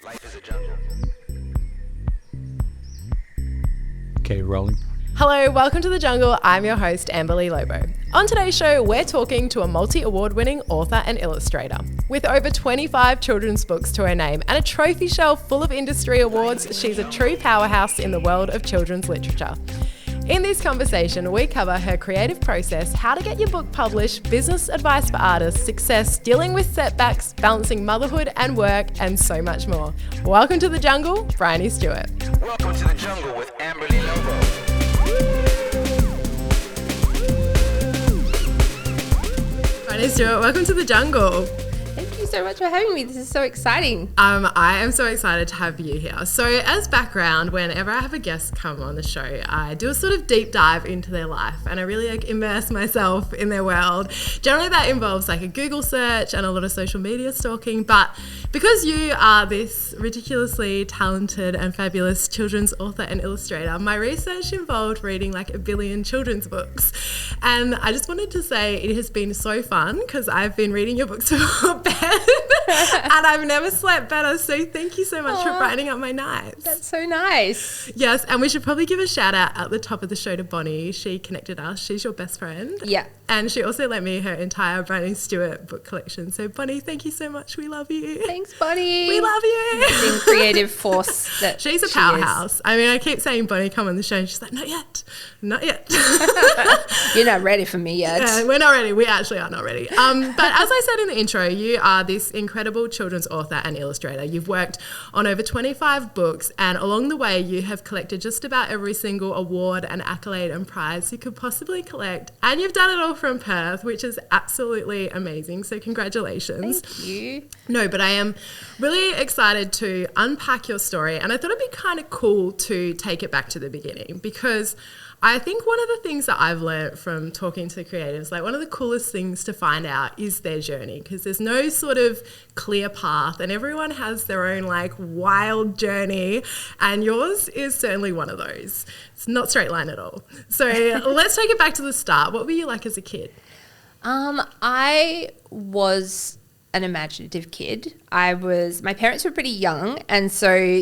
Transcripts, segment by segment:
Life is a jungle. Okay, rolling. Hello, welcome to The Jungle. I'm your host, Amberly Lobo. On today's show, we're talking to a multi-award winning author and illustrator. With over 25 children's books to her name and a trophy shelf full of industry awards, she's a true powerhouse in the world of children's literature. In this conversation, we cover her creative process, how to get your book published, business advice for artists, success, dealing with setbacks, balancing motherhood and work, and so much more. Welcome to The Jungle, Briony Stewart. Welcome to the jungle with Amberly Lobo. Briony Stewart, welcome to The Jungle. Thank you so much for having me. This is so exciting. I am so excited to have you here. So as background, whenever I have a guest come on the show, I do a sort of deep dive into their life and I really immerse myself in their world. Generally that involves a Google search and a lot of social media stalking, but because you are this ridiculously talented and fabulous children's author and illustrator, my research involved reading a billion children's books. And I just wanted to say it has been so fun because I've been reading your books for bed and I've never slept better. So thank you so much for brightening up my nights. That's so nice. Yes, and we should probably give a shout out at the top of the show to Bonnie. She connected us. She's your best friend. Yeah. And she also lent me her entire Briony Stewart book collection. So Bonnie, thank you so much. We love you. Thanks, Bonnie. We love you. Amazing creative force that she's a she powerhouse. is. I mean, I keep saying, Bonnie, come on the show. And she's like, not yet. Not yet. You're not ready for me yet. Yeah, we're not ready. We actually are not ready. But as I said in the intro, you are this incredible children's author and illustrator. You've worked on over 25 books, and along the way, you have collected just about every single award and accolade and prize you could possibly collect. And you've done it all from Perth, which is absolutely amazing. So congratulations. Thank you. No, but I am really excited to unpack your story, and I thought it'd be kind of cool to take it back to the beginning because I think one of the things that I've learned from talking to creatives, one of the coolest things to find out is their journey, because there's no sort of clear path and everyone has their own wild journey, and yours is certainly one of those. It's not straight line at all. So let's take it back to the start. What were you like as a kid? I was an imaginative kid. My parents were pretty young, and so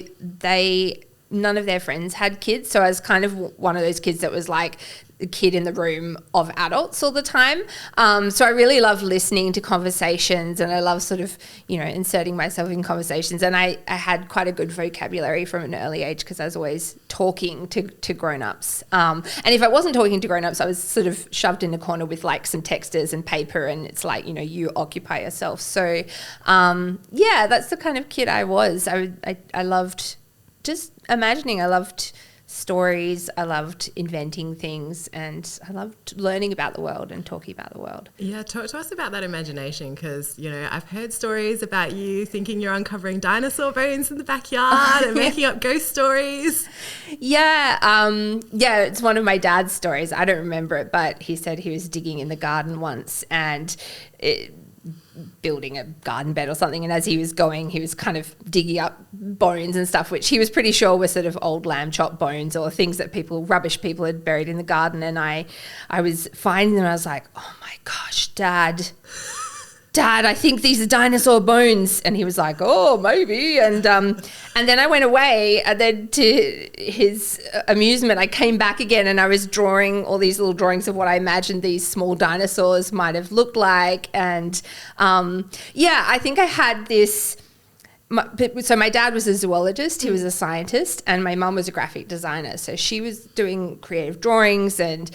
none of their friends had kids. So I was kind of one of those kids that was the kid in the room of adults all the time. So I really love listening to conversations, and I love sort of, inserting myself in conversations. And I had quite a good vocabulary from an early age because I was always talking to grown-ups. And if I wasn't talking to grown-ups, I was sort of shoved in a corner with some texters and paper, and it's you occupy yourself. So that's the kind of kid I was. I loved just imagining. I loved stories. I loved inventing things, and I loved learning about the world and talking about the world. Yeah, talk to us about that imagination, because I've heard stories about you thinking you're uncovering dinosaur bones in the backyard and making up ghost stories. Yeah, it's one of my dad's stories. I don't remember it, but he said he was digging in the garden once and building a garden bed or something, and as he was going, he was kind of digging up bones and stuff, which he was pretty sure were sort of old lamb chop bones or things that rubbish people had buried in the garden. And I was finding them, and I was like, oh my gosh, Dad, I think these are dinosaur bones. And he was like, oh, maybe. And then I went away, and then to his amusement, I came back again, and I was drawing all these little drawings of what I imagined these small dinosaurs might have looked like. And I think I had this. So my dad was a zoologist, he was a scientist, and my mum was a graphic designer. So she was doing creative drawings and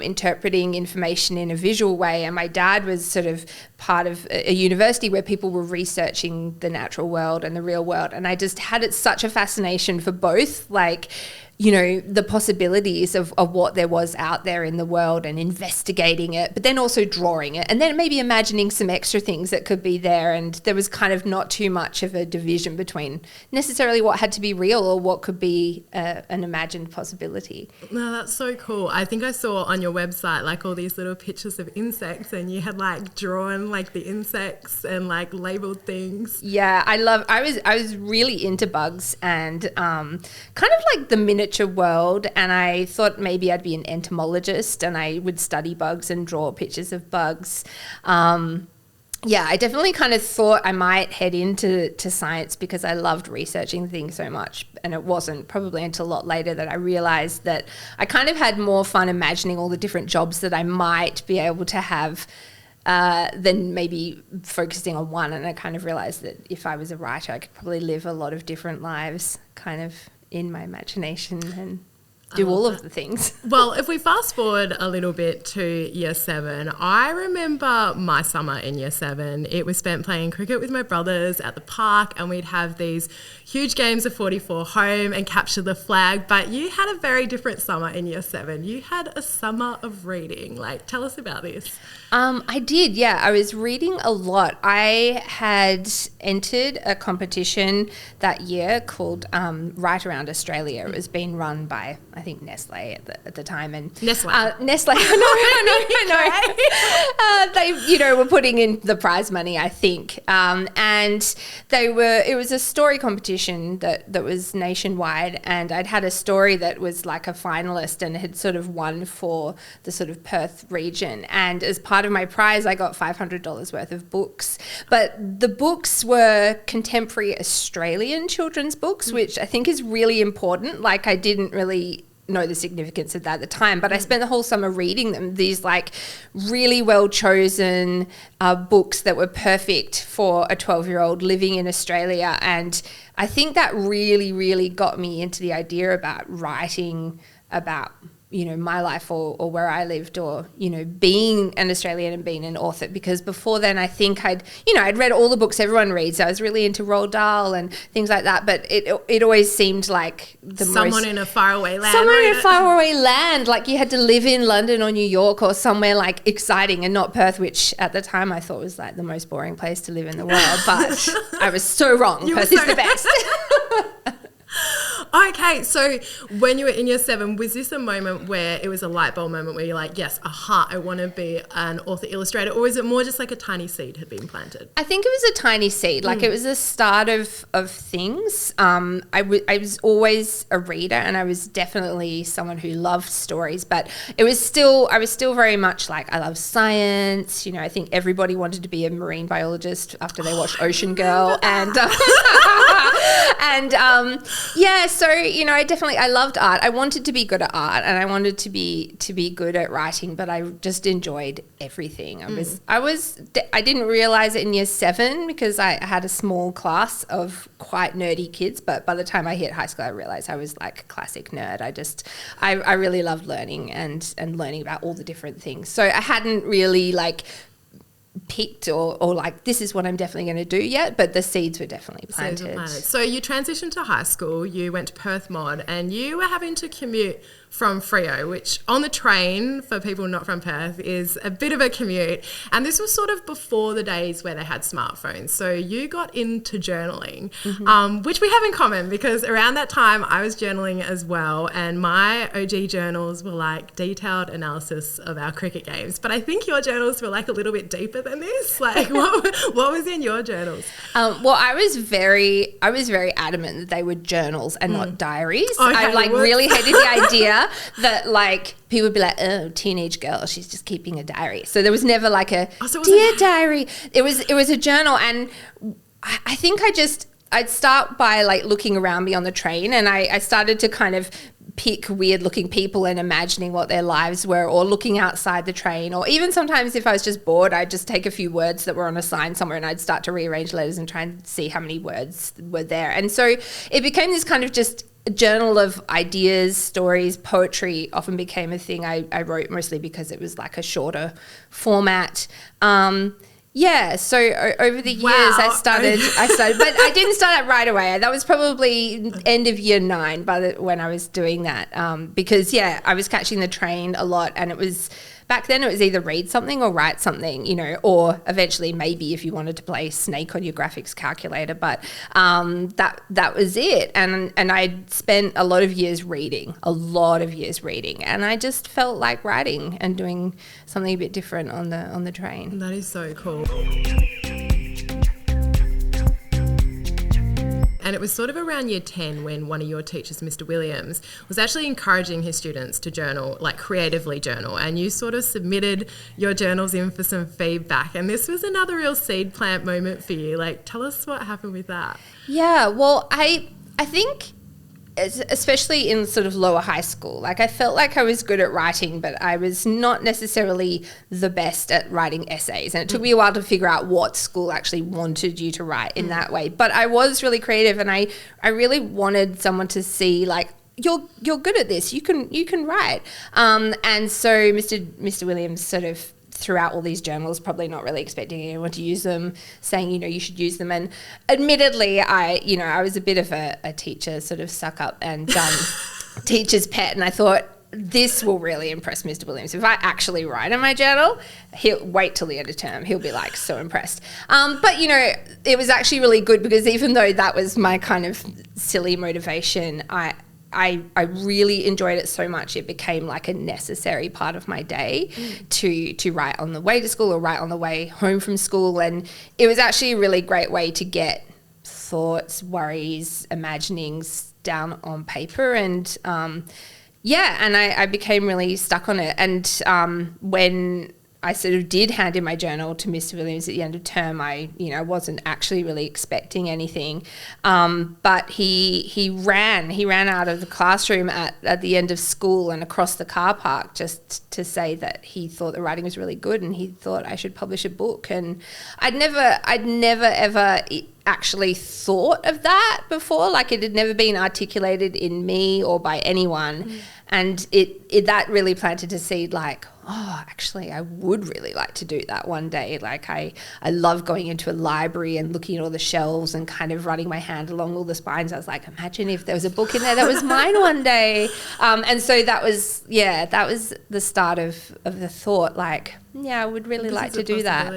interpreting information in a visual way. And my dad was sort of part of a university where people were researching the natural world and the real world. And I just had such a fascination for both, the possibilities of what there was out there in the world and investigating it, but then also drawing it, and then maybe imagining some extra things that could be there. And there was kind of not too much of a division between necessarily what had to be real or what could be an imagined possibility. No, that's so cool. I think I saw on your website all these little pictures of insects, and you had drawn the insects and labeled things. Yeah, I was really into bugs and kind of the miniature world, and I thought maybe I'd be an entomologist and I would study bugs and draw pictures of bugs. yeah, I definitely kind of thought I might head into science because I loved researching things so much. And it wasn't probably until a lot later that I realized that I kind of had more fun imagining all the different jobs that I might be able to have than maybe focusing on one. And I kind of realized that if I was a writer, I could probably live a lot of different lives kind of in my imagination and do all of the things. Well, if we fast forward a little bit to year 7, I remember my summer in year 7. It was spent playing cricket with my brothers at the park, and we'd have these huge games of 44 home and capture the flag. But you had a very different summer in year 7. You had a summer of reading. Like, tell us about this. I did, yeah. I was reading a lot. I had entered a competition that year called Write Around Australia. It was being run by, I think, Nestle at the time. And Nestle. Nestle, I know. They, were putting in the prize money, I think. And it was a story competition that was nationwide, and I'd had a story that was like a finalist and had sort of won for the sort of Perth region. And as part of my prize, I got $500 worth of books. But the books were contemporary Australian children's books, which I think is really important. Like, I didn't really know the significance of that at the time, but I spent the whole summer reading them, these like really well chosen books that were perfect for a 12-year-old living in Australia. And I think that really, really got me into the idea about writing about my life or where I lived, or, being an Australian and being an author. Because before then, I think I'd read all the books everyone reads. I was really into Roald Dahl and things like that. But it always seemed like someone in a faraway land. Someone in a faraway land. Like, you had to live in London or New York or somewhere like exciting, and not Perth, which at the time I thought was like the most boring place to live in the world. But I was so wrong. Perth is the best. Okay, so when you were in year 7, was this a moment where it was a light bulb moment where you're like, yes, I want to be an author illustrator, or is it more just like a tiny seed had been planted? I think it was a tiny seed. Like, it was the start of things. I was always a reader, and I was definitely someone who loved stories, but I was still very much like, I love science. I think everybody wanted to be a marine biologist after they watched Ocean Girl. And so, I loved art. I wanted to be good at art, and I wanted to be good at writing, but I just enjoyed everything. I didn't realize it in year 7 because I had a small class of quite nerdy kids, but by the time I hit high school, I realized I was like a classic nerd. I really loved learning and learning about all the different things. So I hadn't really like picked or like, this is what I'm definitely going to do yet, but the seeds were definitely planted. So you transitioned to high school, you went to Perth Mod, and you were having to commute from Freo, which on the train, for people not from Perth, is a bit of a commute. And this was sort of before the days where they had smartphones. So you got into journaling, which we have in common, because around that time I was journaling as well. And my OG journals were like detailed analysis of our cricket games. But I think your journals were like a little bit deeper than this. Like, what was in your journals? Well, I was very adamant that they were journals and not diaries. Okay, I really hated the idea that like people would be like, oh, teenage girl, she's just keeping a diary. So there was never like dear diary. It was a journal, and I think I'd start by like looking around me on the train, and I started to kind of pick weird looking people and imagining what their lives were, or looking outside the train, or even sometimes if I was just bored, I'd just take a few words that were on a sign somewhere and I'd start to rearrange letters and try and see how many words were there. And so it became this kind of just a journal of ideas, stories. Poetry often became a thing I wrote, mostly because it was like a shorter format. So over the years I started, but I didn't start it right away. That was probably end of year 9 when I was doing that, because I was catching the train a lot, and back then it was either read something or write something, or eventually maybe if you wanted to play Snake on your graphics calculator, but that was it. And I spent a lot of years reading, and I just felt like writing and doing something a bit different on the train. That is so cool. And it was sort of around year 10 when one of your teachers, Mr. Williams, was actually encouraging his students to journal, like creatively journal. And you sort of submitted your journals in for some feedback. And this was another real seed plant moment for you. Like, tell us what happened with that. Yeah, well, I think, especially in sort of lower high school, like I felt like I was good at writing, but I was not necessarily the best at writing essays. And it took me a while to figure out what school actually wanted you to write in that way. But I was really creative, and I really wanted someone to see, like, you're good at this. You can write. And so Mr. Williams sort of threw out all these journals, probably not really expecting anyone to use them, saying, you should use them. And admittedly, I was a bit of a teacher sort of suck up and teacher's pet. And I thought, this will really impress Mr. Williams. If I actually write in my journal, he'll wait till the end of term. He'll be like so impressed. But it was actually really good, because even though that was my kind of silly motivation, I really enjoyed it so much it became like a necessary part of my day to write on the way to school or write on the way home from school. And it was actually a really great way to get thoughts, worries, imaginings down on paper. And and I became really stuck on it. And when I sort of did hand in my journal to Mr. Williams at the end of term, I wasn't actually really expecting anything. But he ran out of the classroom at the end of school and across the car park just to say that he thought the writing was really good and he thought I should publish a book. And I'd never ever actually thought of that before. Like, it had never been articulated in me or by anyone. And it that really planted a seed, like, oh, actually, I would really like to do that one day. Like, I love going into a library and looking at all the shelves and kind of running my hand along all the spines. I was like, imagine if there was a book in there that was mine one day. And so that was the start of the thought, like, yeah, I would really like to do that.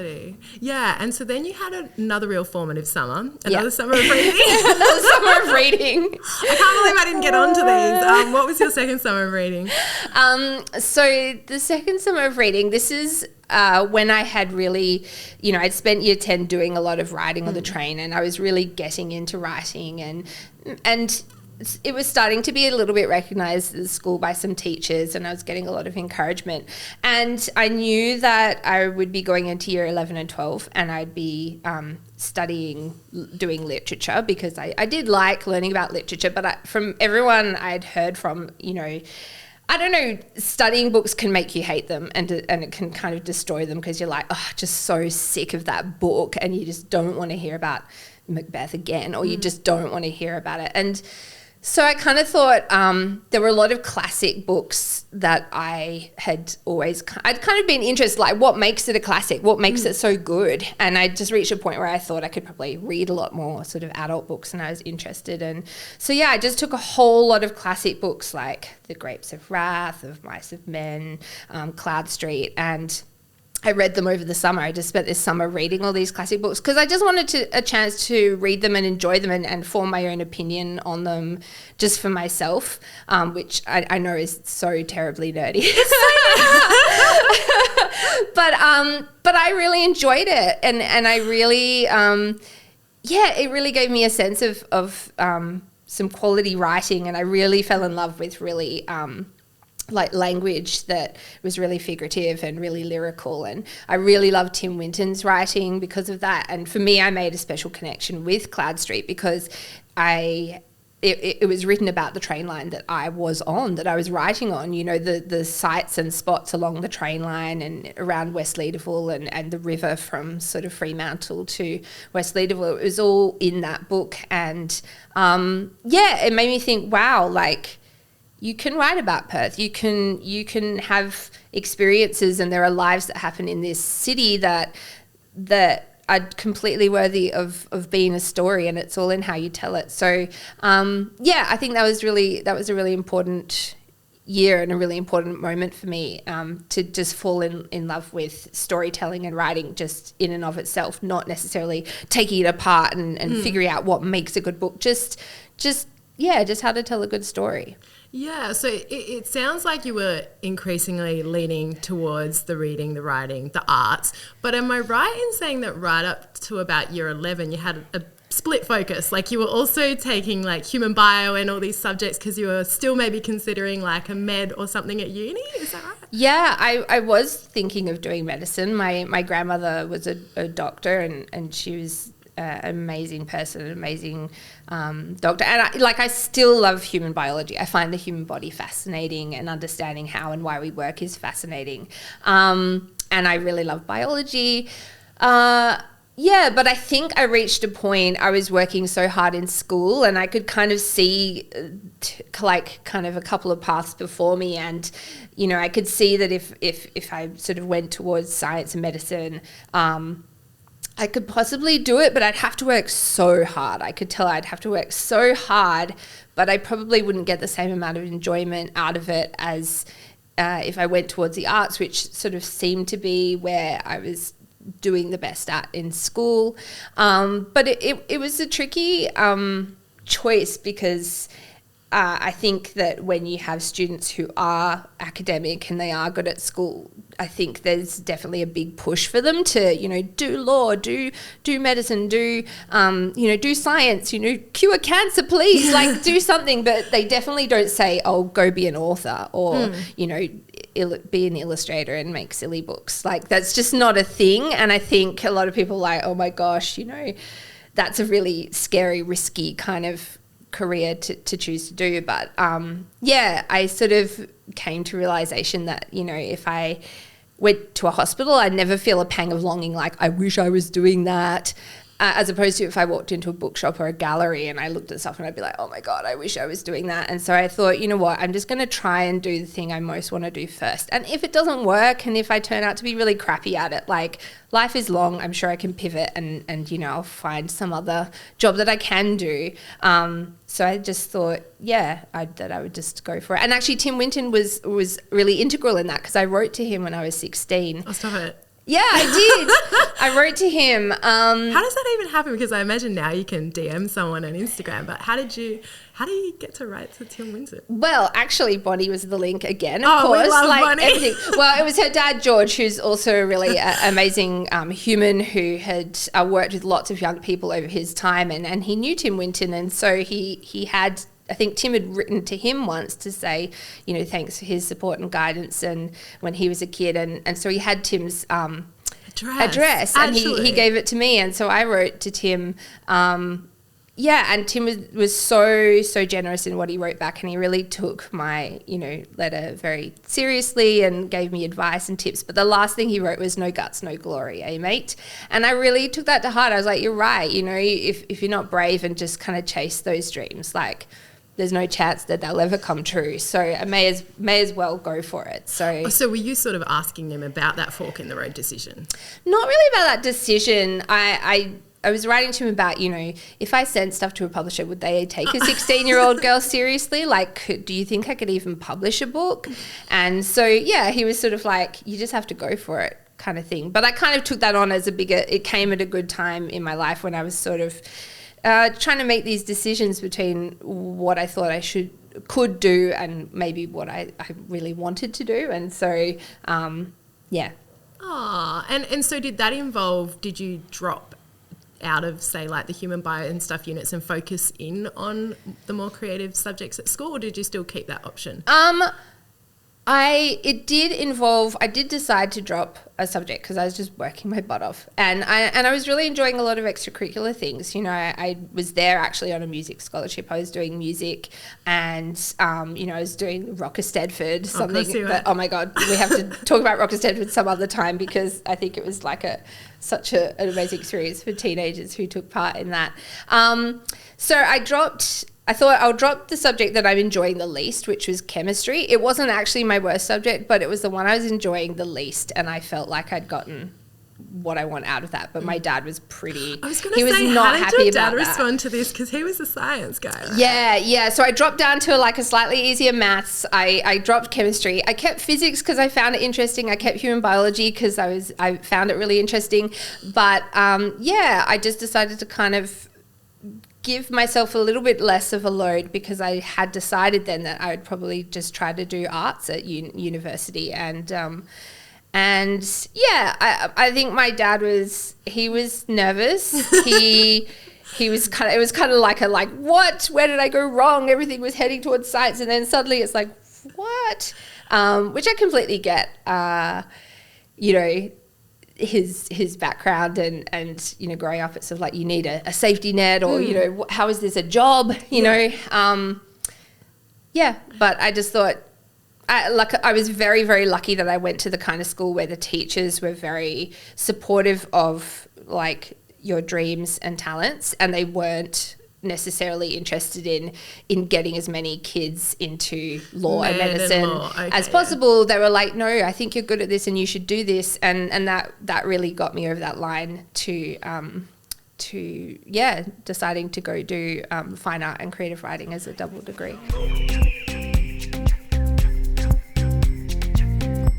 Yeah, and so then you had another real formative summer, another summer of reading. Another summer of reading. I can't believe I didn't get onto these. What was your second summer of reading? So the second summer of reading, this is when I had really, I'd spent year 10 doing a lot of writing on the train, and I was really getting into writing, and it was starting to be a little bit recognised at the school by some teachers, and I was getting a lot of encouragement. And I knew that I would be going into year 11 and 12, and I'd be doing literature, because I did like learning about literature, but from everyone I'd heard from, I don't know, studying books can make you hate them, and it can kind of destroy them, because you're like, oh, just so sick of that book, and you just don't want to hear about Macbeth again, or you just don't want to hear about it. And so I kind of thought there were a lot of classic books that I'd kind of been interested, like, what makes it a classic? What makes it so good? And I just reached a point where I thought I could probably read a lot more sort of adult books, and I was interested. And so, yeah, I just took a whole lot of classic books like The Grapes of Wrath, Of Mice of Men, Cloud Street, and I read them over the summer. I just spent this summer reading all these classic books because I just wanted a chance to read them and enjoy them and form my own opinion on them just for myself, which I know is so terribly nerdy. But I really enjoyed it, and I really, it really gave me a sense of some quality writing, and I really fell in love with really like language that was really figurative and really lyrical. And I really loved Tim Winton's writing because of that. And for me, I made a special connection with Cloud Street because it was written about the train line that I was on, that I was writing on, the sights and spots along the train line and around West Leederville and the river from sort of Fremantle to West Leederville. It was all in that book. And it made me think, wow, like, you can write about Perth. You can have experiences, and there are lives that happen in this city that are completely worthy of being a story, and it's all in how you tell it. So, I think that was a really important year and a really important moment for me to just fall in love with storytelling and writing just in and of itself, not necessarily taking it apart and figuring out what makes a good book. Just how to tell a good story. Yeah, so it sounds like you were increasingly leaning towards the reading, the writing, the arts. But am I right in saying that right up to about year 11, you had a split focus. Like you were also taking like human bio and all these subjects because you were still maybe considering like a med or something at uni. Is that right? Yeah, I was thinking of doing medicine. My grandmother was a doctor and she was an amazing person, an amazing doctor. And I still love human biology. I find the human body fascinating, and understanding how and why we work is fascinating. And I really love biology. Yeah, but I think I reached a point, I was working so hard in school and I could kind of see kind of a couple of paths before me, and, you know, I could see that if I sort of went towards science and medicine, I could possibly do it, but I'd have to work so hard. I could tell I'd have to work so hard, but I probably wouldn't get the same amount of enjoyment out of it as if I went towards the arts, which sort of seemed to be where I was doing the best at in school. But it was a tricky choice because I think that when you have students who are academic and they are good at school, I think there's definitely a big push for them to, you know, do law, do medicine, do science, cure cancer, please, like do something. But they definitely don't say, oh, go be an author or, be an illustrator and make silly books. Like that's just not a thing. And I think a lot of people are like, oh my gosh, that's a really scary, risky kind of career to choose to do. But I sort of came to realization that, if I went to a hospital, I'd never feel a pang of longing like I wish I was doing that, as opposed to if I walked into a bookshop or a gallery and I looked at stuff and I'd be like, oh my God, I wish I was doing that. And so I thought, you know what, I'm just going to try and do the thing I most want to do first. And if it doesn't work and if I turn out to be really crappy at it, like life is long, I'm sure I can pivot and I'll find some other job that I can do. So I just thought, that I would just go for it. And actually Tim Winton was really integral in that because I wrote to him when I was 16. Oh, stop it. Yeah, I did. I wrote to him. How does that even happen? Because I imagine now you can DM someone on Instagram, but how do you get to write to Tim Winton? Well, actually, Bonnie was the link again, of course. We love Bonnie. Everything. Well, it was her dad, George, who's also a really amazing human who had worked with lots of young people over his time, and he knew Tim Winton, and so he had, I think Tim had written to him once to say, thanks for his support and guidance and when he was a kid. And so he had Tim's address and he gave it to me. And so I wrote to Tim. And Tim was so generous in what he wrote back, and he really took my, letter very seriously and gave me advice and tips. But the last thing he wrote was no guts, no glory, eh, mate? And I really took that to heart. I was like, you're right. If you're not brave and just kind of chase those dreams, like, there's no chance that they'll ever come true. So I may as well go for it. So were you sort of asking him about that fork in the road decision? Not really about that decision. I was writing to him about, if I sent stuff to a publisher, would they take a 16-year-old girl seriously? Like, do you think I could even publish a book? And so, he was sort of like, you just have to go for it kind of thing. But I kind of took that on as it came at a good time in my life when I was sort of trying to make these decisions between what I thought I could do and maybe what I really wanted to do. And so, And so did you drop out of, say, like the human bio and stuff units and focus in on the more creative subjects at school, or did you still keep that option? I did decide to drop a subject because I was just working my butt off, and I was really enjoying a lot of extracurricular things. I was there actually on a music scholarship. I was doing music, and I was doing Rocker Stedford, something that, oh my God, we have to talk about Rocker Stedford some other time because I think it was like such an amazing experience for teenagers who took part in that. So I thought I'll drop the subject that I'm enjoying the least, which was chemistry. It wasn't actually my worst subject, but it was the one I was enjoying the least, and I felt like I'd gotten what I want out of that. But my dad was pretty... I was going to say, not how happy did your about dad that. respond to this? Because he was a science guy, right? Yeah. So I dropped down to like a slightly easier maths. I dropped chemistry. I kept physics because I found it interesting. I kept human biology because I found it really interesting. But I just decided to kind of give myself a little bit less of a load because I had decided then that I would probably just try to do arts at university. And I think my dad was nervous. It was kind of like what? Where did I go wrong? Everything was heading towards science, and then suddenly it's like, what? Which I completely get. You know, his background and you know, growing up, it's sort of like you need a safety net, or you know, how is this a job? You know, But I just thought, I was very, very lucky that I went to the kind of school where the teachers were very supportive of like your dreams and talents, and they weren't necessarily interested in getting as many kids into law and medicine as possible. They were like, no, I think you're good at this and you should do this, and that really got me over that line to deciding to go do fine art and creative writing as a double degree.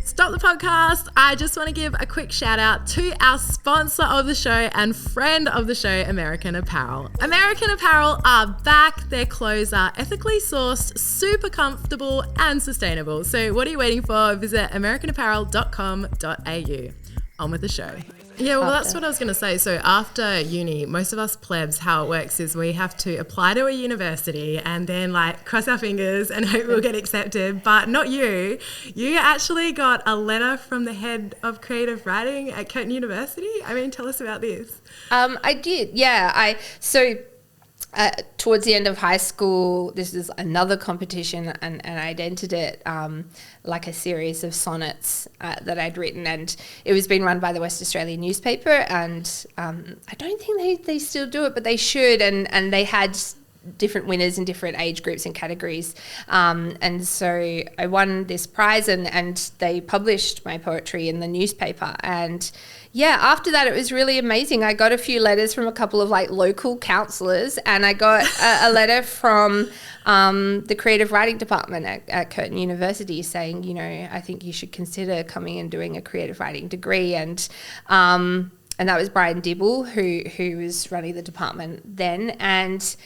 Stop the podcast. I just want to give a quick shout out to our sponsor of the show and friend of the show, American Apparel. American Apparel are back. Their clothes are ethically sourced, super comfortable and sustainable. So what are you waiting for? Visit americanapparel.com.au. On with the show. Yeah, well, that's what I was going to say. So after uni, most of us plebs, how it works is we have to apply to a university and then like cross our fingers and hope we'll get accepted. But not you. You actually got a letter from the head of creative writing at Curtin University. I mean, tell us about this. I did, yeah. Towards the end of high school, this is another competition, and I entered it like a series of sonnets that I'd written, and it was being run by the West Australian newspaper, and I don't think they still do it, but they should, and they had different winners in different age groups and categories, and so I won this prize, and they published my poetry in the newspaper, and yeah, after that, it was really amazing. I got a few letters from a couple of like local counsellors, and I got a letter from the creative writing department at Curtin University saying, you know, I think you should consider coming and doing a creative writing degree. And that was Brian Dibble, who was running the department then. And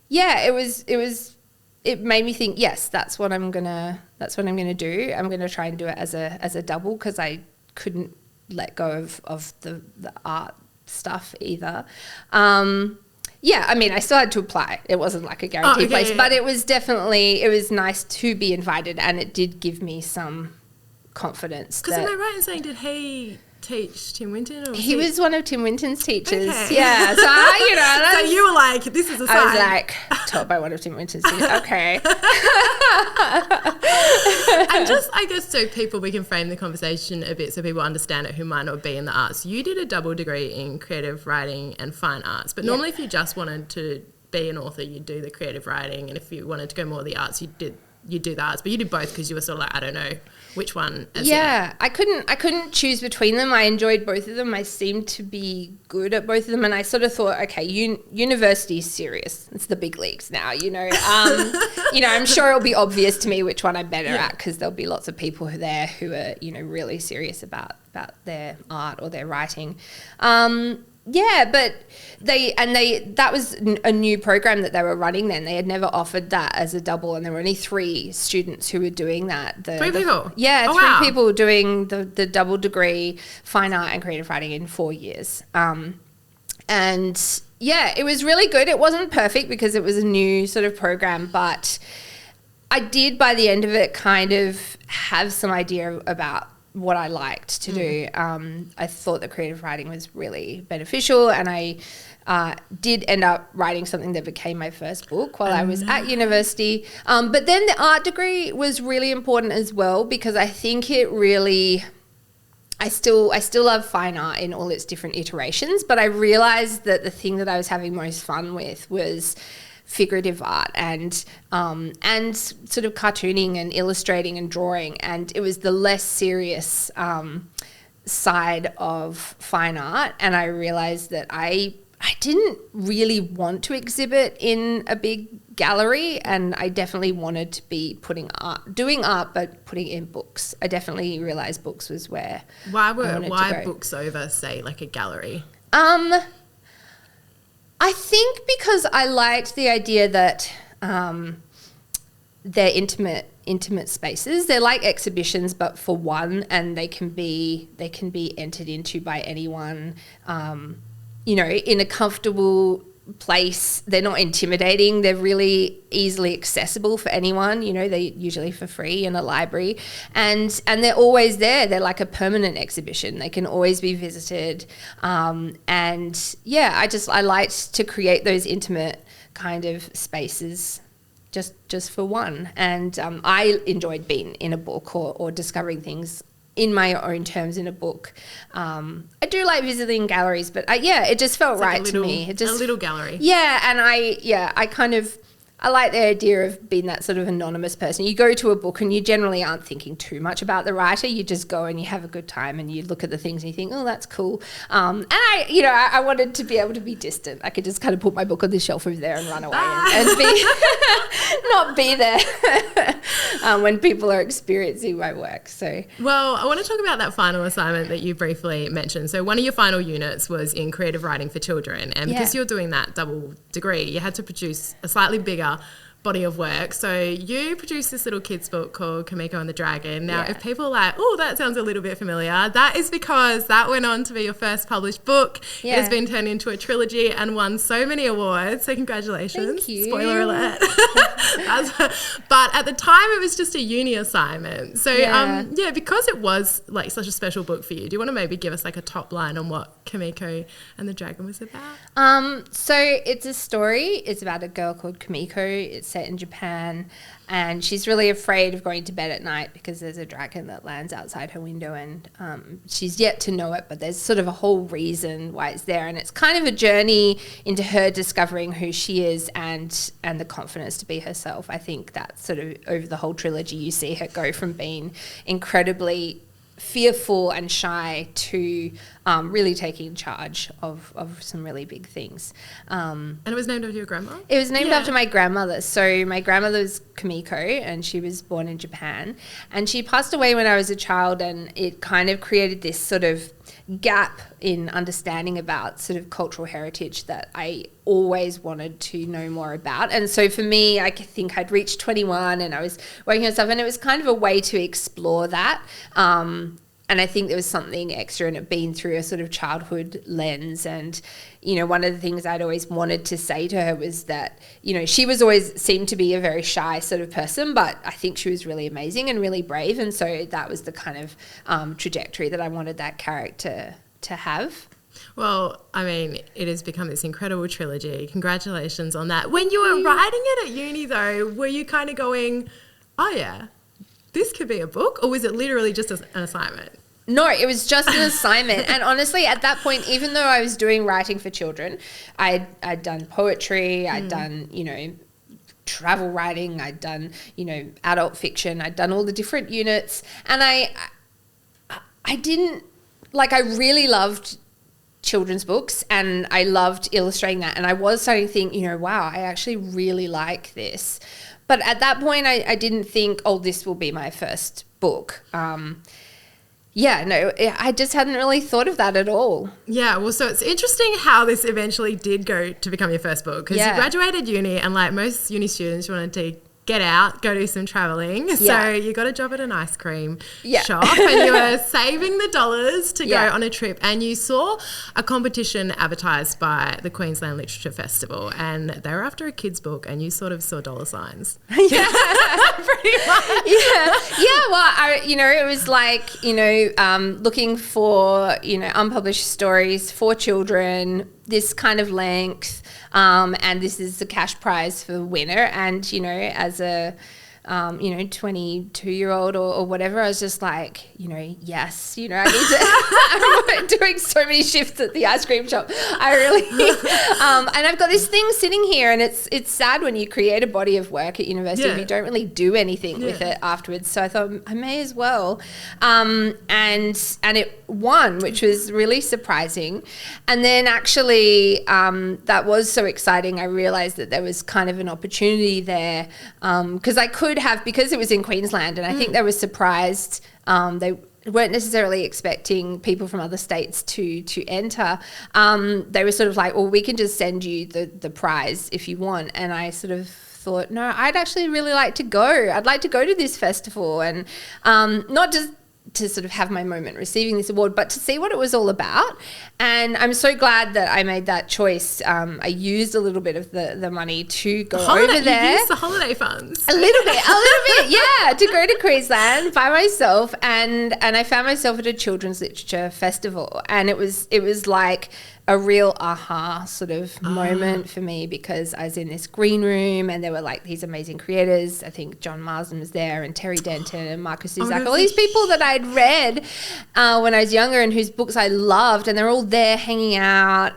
yeah, it made me think, yes, that's what I'm gonna do. I'm gonna try and do it as a double, because I couldn't let go of the art stuff either. I mean, I still had to apply. It wasn't like a guaranteed place, but it was nice to be invited, and it did give me some confidence. Because am I right in saying, did he teach Tim Winton? Or he was one of Tim Winton's teachers. Okay. Yeah. So, so you were like, this is a sign. I was like, taught by one of Tim Winton's teachers. Okay. And just, I guess, so we can frame the conversation a bit so people understand it who might not be in the arts. You did a double degree in creative writing and fine arts, but normally if you just wanted to be an author, you'd do the creative writing, and if you wanted to go more the arts, you'd do the arts, but you did both because you were sort of like, I don't know which one. I couldn't choose between them. I enjoyed both of them. I seemed to be good at both of them, and I sort of thought, okay, university is serious. It's the big leagues now, you know. I'm sure it'll be obvious to me which one I'm better at, because there'll be lots of people there who are, you know, really serious about their art or their writing. But that was a new program that they were running then. They had never offered that as a double, and there were only 3 students who were doing that. 3 people? Yeah, 3 people doing the double degree fine art and creative writing in 4 years. It was really good. It wasn't perfect because it was a new sort of program, but I did by the end of it kind of have some idea about what I liked to do. I thought that creative writing was really beneficial, and I did end up writing something that became my first book while I was at university. But then the art degree was really important as well, because I think it really, I still love fine art in all its different iterations, but I realized that the thing that I was having most fun with was figurative art and sort of cartooning and illustrating and drawing, and it was the less serious side of fine art. And I realized that I didn't really want to exhibit in a big gallery, and I definitely wanted to be doing art but putting in books. I definitely realized books was where why books over, say, like a gallery? I think because I liked the idea that they're intimate spaces. They're like exhibitions, but for one, and they can be entered into by anyone, in a comfortable place. They're not intimidating. They're really easily accessible for anyone. You know, they're usually for free in a library, and they're always there. They're like a permanent exhibition. They can always be visited. And yeah, I liked to create those intimate kind of spaces just for one. And I enjoyed being in a book or discovering things in my own terms in a book. I do like visiting galleries, but it just felt right to me. It just, a little gallery. Yeah, and I like the idea of being that sort of anonymous person. You go to a book and you generally aren't thinking too much about the writer. You just go and you have a good time and you look at the things and you think, oh, that's cool. And I wanted to be able to be distant. I could just kind of put my book on the shelf over there and run away and be not be there when people are experiencing my work. So, well, I want to talk about that final assignment that you briefly mentioned. So one of your final units was in creative writing for children, and because you're doing that double degree, you had to produce a slightly bigger body of work. So you produced this little kids book called Kimiko and the Dragon. Now, if people are like, oh, that sounds a little bit familiar, that is because that went on to be your first published book. It has been turned into a trilogy and won so many awards. So congratulations. Thank you. Spoiler alert. But at the time, it was just a uni assignment. So because it was like such a special book for you, do you want to maybe give us like a top line on what Kimiko and the Dragon was about? So it's a story. It's about a girl called Kimiko. It's set in Japan, and she's really afraid of going to bed at night because there's a dragon that lands outside her window, and she's yet to know it, but there's sort of a whole reason why it's there, and it's kind of a journey into her discovering who she is and the confidence to be herself. I think that sort of over the whole trilogy you see her go from being incredibly fearful and shy to really taking charge of some really big things. And it was named after your grandma? It was named after my grandmother. So my grandmother was Kimiko, and she was born in Japan. And she passed away when I was a child, and it kind of created this sort of gap in understanding about sort of cultural heritage that I always wanted to know more about. And so for me, I think I'd reached 21 and I was working on stuff, and it was kind of a way to explore that. And I think there was something extra in it being through a sort of childhood lens. And, you know, one of the things I'd always wanted to say to her was that, you know, she was always seemed to be a very shy sort of person, but I think she was really amazing and really brave. And so that was the kind of trajectory that I wanted that character to have. Well, I mean, it has become this incredible trilogy. Congratulations on that. When you were writing it at uni, though, were you kind of going, oh, yeah, this could be a book? Or was it literally just an assignment? No, it was just an assignment. And honestly, at that point, even though I was doing writing for children, I'd done poetry, I'd done, you know, travel writing, I'd done, you know, adult fiction, I'd done all the different units. And I didn't, like, I really loved children's books and I loved illustrating that. And I was starting to think, you know, wow, I actually really like this. But at that point, I didn't think, oh, this will be my first book. I just hadn't really thought of that at all. Yeah, well, so it's interesting how this eventually did go to become your first book, because you graduated uni and like most uni students, you wanted to get out, go do some traveling. So you got a job at an ice cream shop and you were saving the dollars to go on a trip, and you saw a competition advertised by the Queensland Literature Festival and they were after a kid's book and you sort of saw dollar signs. Pretty much. Well, it was like, looking for, unpublished stories for children, this kind of length, and this is the cash prize for the winner. And, as a, 22-year-old or whatever, I was just like, yes, I need to, I'm doing so many shifts at the ice cream shop. I really, and I've got this thing sitting here, and it's sad when you create a body of work at university and you don't really do anything with it afterwards. So I thought I may as well. And it won, which was really surprising. And then actually, that was so exciting. I realized that there was kind of an opportunity there, because I could have, because it was in Queensland, and I think they were surprised. They weren't necessarily expecting people from other states to enter. They were sort of like, well, we can just send you the prize if you want. And I sort of thought, no, I'd actually really like to go. I'd like to go to this festival, and not just to sort of have my moment receiving this award, but to see what it was all about. And I'm so glad that I made that choice. I used a little bit of the money to go over there. You used the holiday funds. A little bit, yeah, to go to Queensland by myself. And I found myself at a children's literature festival. And it was like a real aha sort of moment for me, because I was in this green room and there were like these amazing creators. I think John Marsden was there, and Terry Denton and Marcus Zuzak, all these people that I'd read when I was younger and whose books I loved, and they're all there hanging out.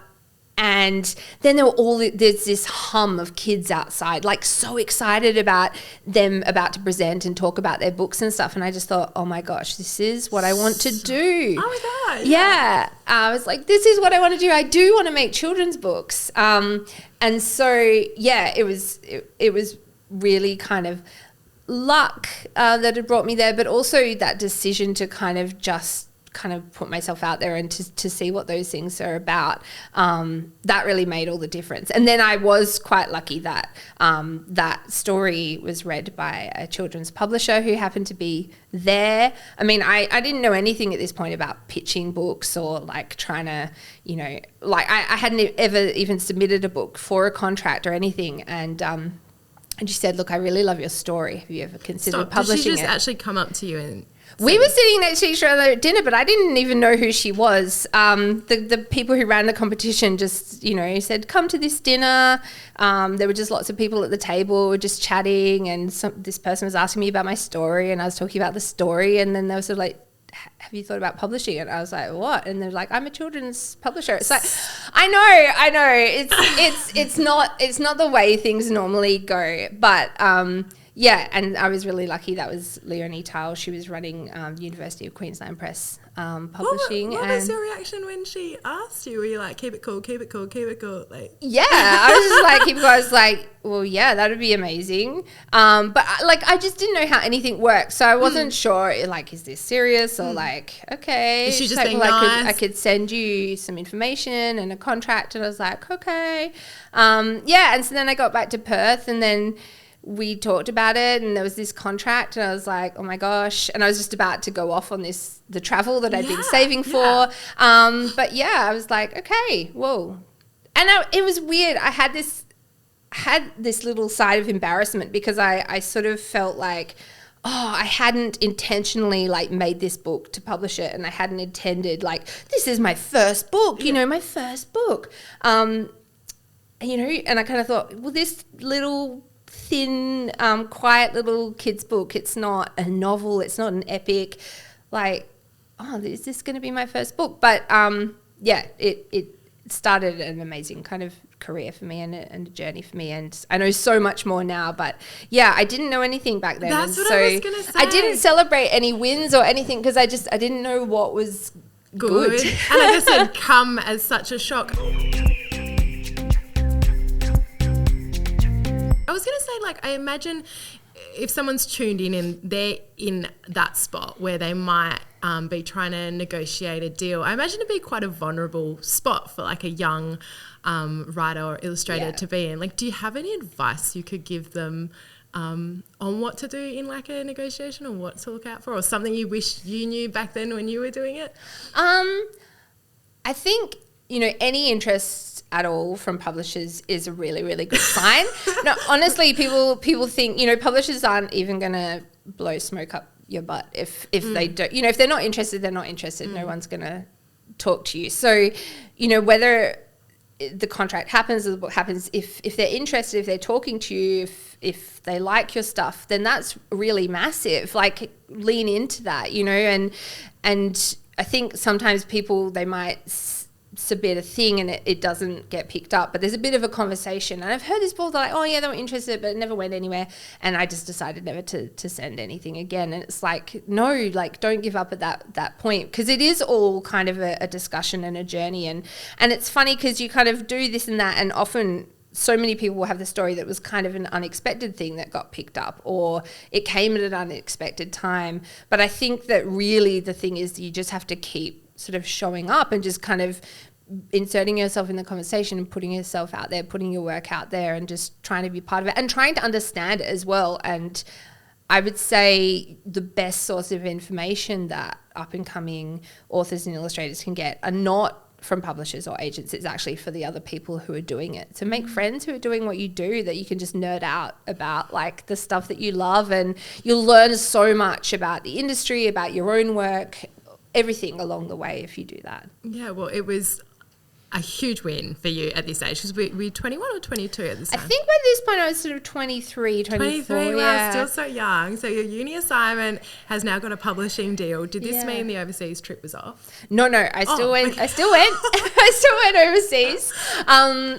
And then there's this hum of kids outside, like so excited about them about to present and talk about their books and stuff. And I just thought, oh my gosh, this is what I want to do. Oh my God. Yeah. I was like, this is what I want to do. I do want to make children's books. And so, yeah, it was really kind of luck that had brought me there, but also that decision to kind of put myself out there and to see what those things are about. That really made all the difference. And then I was quite lucky that that story was read by a children's publisher who happened to be there. I mean, I didn't know anything at this point about pitching books or like trying to, like I hadn't ever even submitted a book for a contract or anything. And she said, look, I really love your story. Have you ever considered publishing it? Did she just actually come up to you and... We were sitting next to each other at dinner, but I didn't even know who she was. The people who ran the competition just, said, come to this dinner. There were just lots of people at the table just chatting, and this person was asking me about my story, and I was talking about the story, and then they were sort of like, have you thought about publishing it? I was like, what? And they're like, I'm a children's publisher. It's like, I know. It's not the way things normally go, but yeah, and I was really lucky. That was Leonie Tile. She was running University of Queensland Press publishing. What was your reaction when she asked you? Were you like, keep it cool, keep it cool, keep it cool? Like, yeah, I was just like, keep it cool. I was like, well, yeah, that would be amazing. But I just didn't know how anything worked. So I wasn't sure, like, is this serious or like, okay. Is she just like, being well, nice? I could send you some information and a contract. And I was like, okay. Yeah, and so then I got back to Perth, and then we talked about it, and there was this contract, and I was like, oh my gosh. And I was just about to go off on the travel that I'd been saving for. But yeah, I was like, okay, whoa. And it was weird. I had this little side of embarrassment, because I sort of felt like, I hadn't intentionally like made this book to publish it, and I hadn't intended like, this is my first book, my first book. And I kind of thought, well, this little thin, quiet little kid's book, it's not a novel, it's not an epic, like, is this going to be my first book? But yeah, it started an amazing kind of career for me and a journey for me, and I know so much more now. But yeah, I didn't know anything back then. That's what so I was going to say. I didn't celebrate any wins or anything, because I didn't know what was good. And I guess it'd come as such a shock. I was going to say, like, I imagine if someone's tuned in and they're in that spot where they might be trying to negotiate a deal, I imagine it'd be quite a vulnerable spot for like a young writer or illustrator to be in. Like, do you have any advice you could give them on what to do in like a negotiation, or what to look out for, or something you wish you knew back then when you were doing it? I think, any interest at all from publishers is a really, really good sign. No, honestly, people think, publishers aren't even going to blow smoke up your butt if they don't, if they're not interested, they're not interested. No one's going to talk to you. So, whether the contract happens or the book happens, if they're interested, if they're talking to you, if they like your stuff, then that's really massive. Like, lean into that, and I think sometimes people, they might submit a thing and it doesn't get picked up, but there's a bit of a conversation, and I've heard this before, they're like, oh yeah, they were interested but it never went anywhere, and I just decided never to send anything again. And it's like, no, like, don't give up at that point, because it is all kind of a discussion and a journey, and it's funny because you kind of do this and that, and often so many people will have the story that was kind of an unexpected thing that got picked up, or it came at an unexpected time. But I think that really the thing is, you just have to keep sort of showing up and just kind of inserting yourself in the conversation and putting yourself out there, putting your work out there, and just trying to be part of it and trying to understand it as well. And I would say the best source of information that up-and-coming authors and illustrators can get are not from publishers or agents. It's actually for the other people who are doing it. So make friends who are doing what you do, that you can just nerd out about, like, the stuff that you love, and you'll learn so much about the industry, about your own work, everything along the way if you do that. Yeah, well, it was a huge win for you at this age, because we're 21 or 22 at this time? I think by this point I was sort of 23, 24. 23, yeah. wow, still so young. So your uni assignment has now got a publishing deal. Did this Yeah. mean the overseas trip was off? No, I still went. okay. I still went. I still went overseas.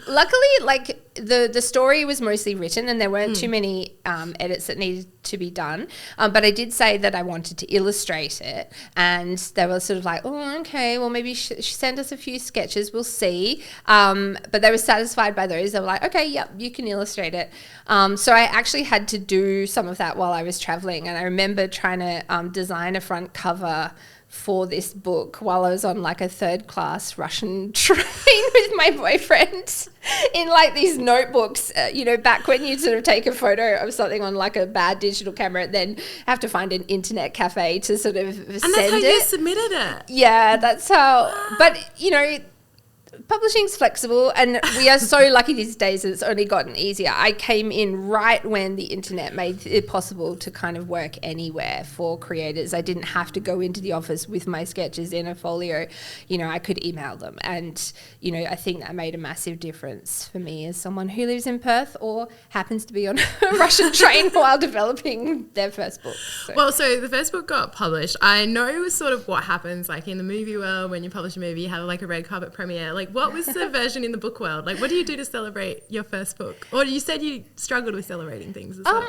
Luckily, like the story was mostly written, and there weren't too many edits that needed to be done. But I did say that I wanted to illustrate it, and they were sort of like, "Oh, okay. Well, maybe send us a few sketches. We'll see." But they were satisfied by those. They were like, "Okay, yep, you can illustrate it." So I actually had to do some of that while I was traveling, and I remember trying to design a front cover for this book while I was on like a third-class Russian train with my boyfriend in like these notebooks, back when you'd sort of take a photo of something on like a bad digital camera and then have to find an internet cafe to sort of send it. And that's how you submitted it. Yeah, that's how. But, publishing's flexible, and we are so lucky these days that it's only gotten easier. I came in right when the internet made it possible to kind of work anywhere for creators. I didn't have to go into the office with my sketches in a folio. I could email them, and I think that made a massive difference for me as someone who lives in Perth or happens to be on a Russian train while developing their first book. So the first book got published. I know sort of what happens like in the movie world when you publish a movie, you have like a red carpet premiere. Like, what was the version in the book world? Like, what do you do to celebrate your first book? Or you said you struggled with celebrating things as well.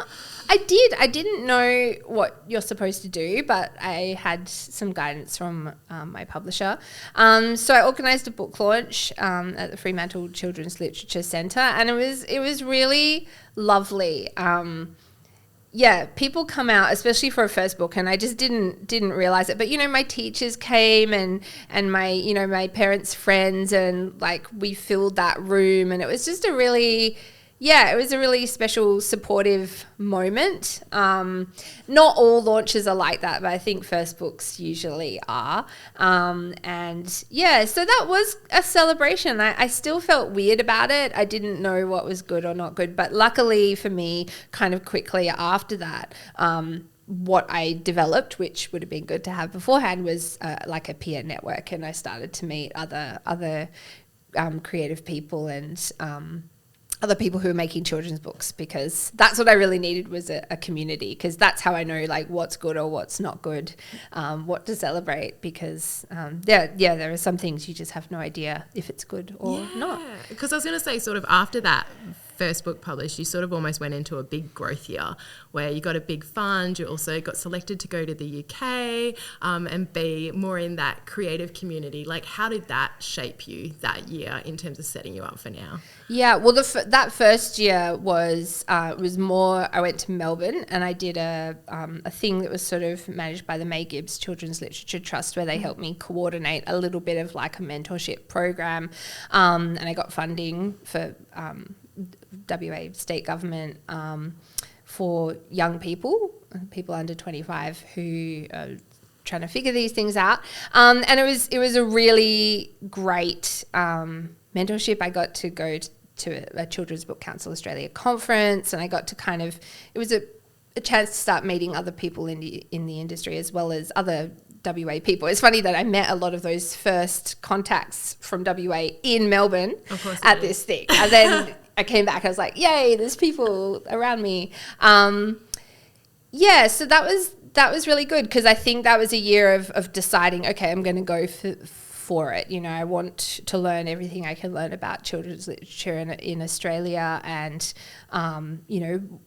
I did. I didn't know what you're supposed to do, but I had some guidance from my publisher. So I organised a book launch at the Fremantle Children's Literature Centre, and it was really lovely. People come out, especially for a first book, and I just didn't realise it. But my teachers came, and my my parents' friends, and like we filled that room, and it was just a really special, supportive moment. Not all launches are like that, but I think first books usually are. So that was a celebration. I still felt weird about it. I didn't know what was good or not good, but luckily for me, kind of quickly after that, what I developed, which would have been good to have beforehand, was like a peer network, and I started to meet other creative people and other people who are making children's books, because that's what I really needed, was a community, because that's how I know like what's good or what's not good, what to celebrate, because there are some things you just have no idea if it's good or not. Because I was going to say, sort of after that first book published, you sort of almost went into a big growth year where you got a big fund. You also got selected to go to the UK and be more in that creative community. Like, how did that shape you that year in terms of setting you up for now? Yeah, well, that first year was more. I went to Melbourne and I did a thing that was sort of managed by the May Gibbs Children's Literature Trust, where they helped me coordinate a little bit of like a mentorship program, and I got funding for WA state government for young people under 25 who are trying to figure these things out, and it was a really great mentorship. I got to go to a Children's Book Council Australia conference, and I got to it was a chance to start meeting other people in the industry as well as other WA people. It's funny that I met a lot of those first contacts from WA in Melbourne at this thing, and then I came back, I was like, yay, there's people around me. So that was really good, because I think that was a year of deciding, okay, I'm going to go for it. I want to learn everything I can learn about children's literature in Australia, and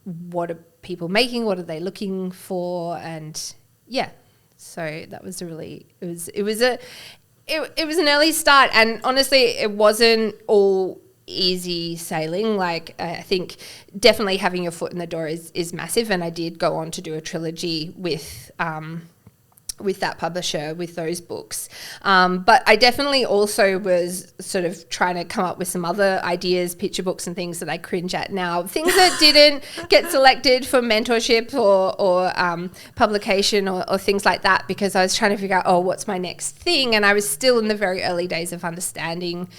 what are people making, what are they looking for, and so that was it was an early start, and honestly it wasn't all easy sailing. Like, I think definitely having your foot in the door is massive, and I did go on to do a trilogy with with that publisher with those books. But I definitely also was sort of trying to come up with some other ideas, picture books and things that I cringe at now. Things that didn't get selected for mentorship or publication or things like that, because I was trying to figure out, what's my next thing? And I was still in the very early days of understanding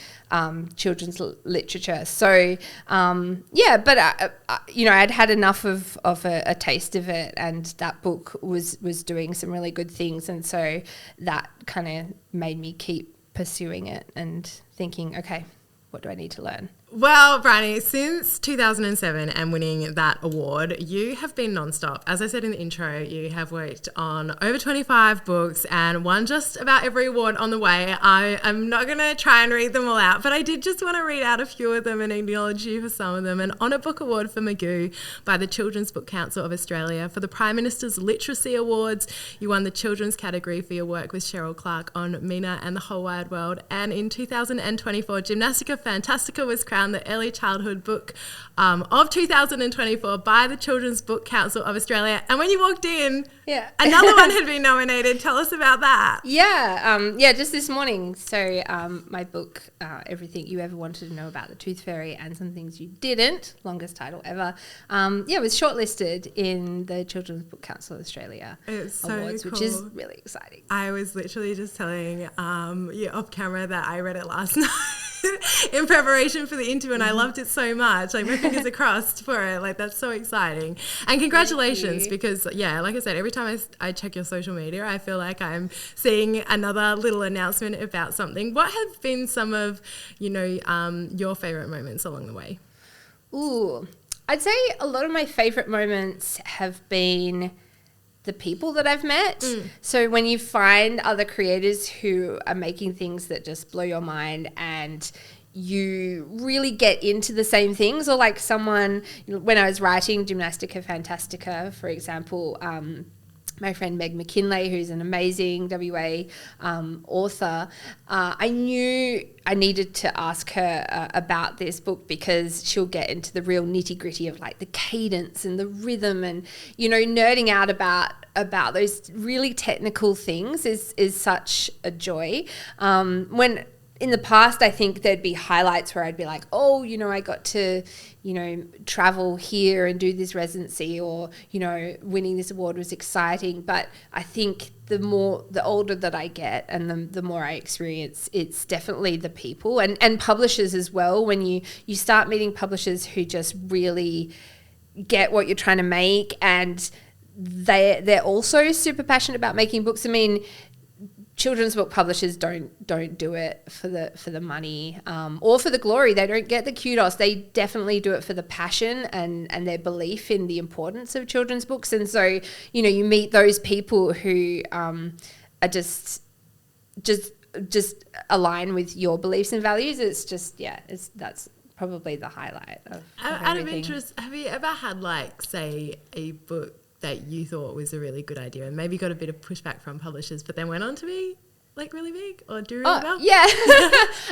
children's literature. So, but I'd had enough of a taste of it, and that book was doing some really good things. And so that kind of made me keep pursuing it and thinking, okay, what do I need to learn? Well, Briony, since 2007 and winning that award, you have been nonstop. As I said in the intro, you have worked on over 25 books and won just about every award on the way. I'm not going to try and read them all out, but I did just want to read out a few of them and acknowledge you for some of them. An Honour Book Award for Magoo by the Children's Book Council of Australia. For the Prime Minister's Literacy Awards, you won the Children's category for your work with Cheryl Clarke on Mina and the Whole Wide World. And in 2024, Gymnastica Fantastica was crowned the Early Childhood Book of 2024 by the Children's Book Council of Australia. And when you walked in, another one had been nominated. Tell us about that. Just this morning. So my book, Everything You Ever Wanted to Know About the Tooth Fairy and Some Things You Didn't, longest title ever, was shortlisted in the Children's Book Council of Australia Awards, which is really exciting. I was literally just telling you off camera that I read it last night in preparation for the interview, and I loved it so much. Like, my fingers are crossed for it. Like, that's so exciting. And congratulations, because like I said, every time I check your social media, I feel like I'm seeing another little announcement about something. What have been some of, your favourite moments along the way? Ooh, I'd say a lot of my favourite moments have been the people that I've met. So when you find other creators who are making things that just blow your mind and you really get into the same things, or like someone, when I was writing Gymnastica Fantastica, for example, my friend Meg McKinlay, who's an amazing WA author, I knew I needed to ask her about this book, because she'll get into the real nitty gritty of like the cadence and the rhythm, and nerding out about those really technical things is such a joy. When in the past, I think there'd be highlights where I'd be like, I got to, travel here and do this residency, or, winning this award was exciting. But I think the older that I get and the more I experience, it's definitely the people and publishers as well. When you start meeting publishers who just really get what you're trying to make, and they're also super passionate about making books. I mean, children's book publishers don't do it for the money or for the glory. They don't get the kudos. They definitely do it for the passion and their belief in the importance of children's books. And so, you meet those people who are just align with your beliefs and values. It's just, that's probably the highlight of out of interest, have you ever had, like, say, a book that you thought was a really good idea and maybe got a bit of pushback from publishers, but then went on to be like really big or do really well? Yeah.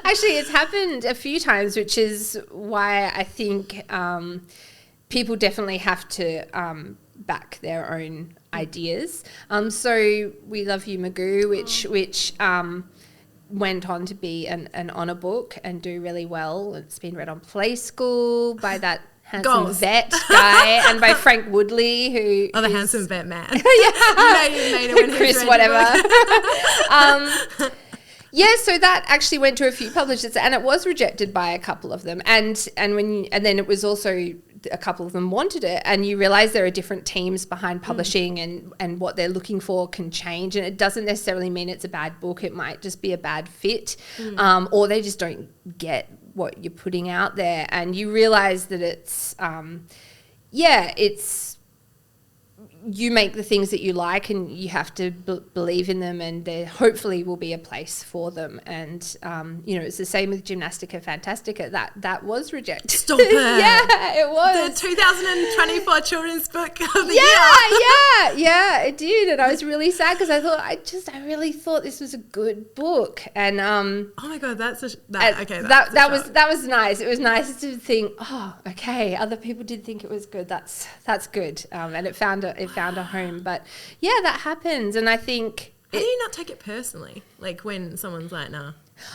Actually, it's happened a few times, which is why I think people definitely have to back their own ideas. So We Love You, Magoo, which went on to be an honour book and do really well. It's been read on Play School by that handsome vet guy and by Frank Woodley, who the handsome vet man. You made it when Chris whatever. So that actually went to a few publishers, and it was rejected by a couple of them, and then it was also a couple of them wanted it, and you realize there are different teams behind publishing, and what they're looking for can change, and it doesn't necessarily mean it's a bad book. It might just be a bad fit, or they just don't get what you're putting out there, and you realize that it's you make the things that you like, and you have to believe in them, and there hopefully will be a place for them. And it's the same with Gymnastica Fantastica. That was rejected. Stop it. Yeah, it was the 2024 children's book of the year. Yeah, it did, and I was really sad because I thought I really thought this was a good book, and oh my god, that was nice. It was nice to think, okay, other people did think it was good. That's good, and it found a home. But that happens, and I think How do you not take it personally? Like when someone's like, nah.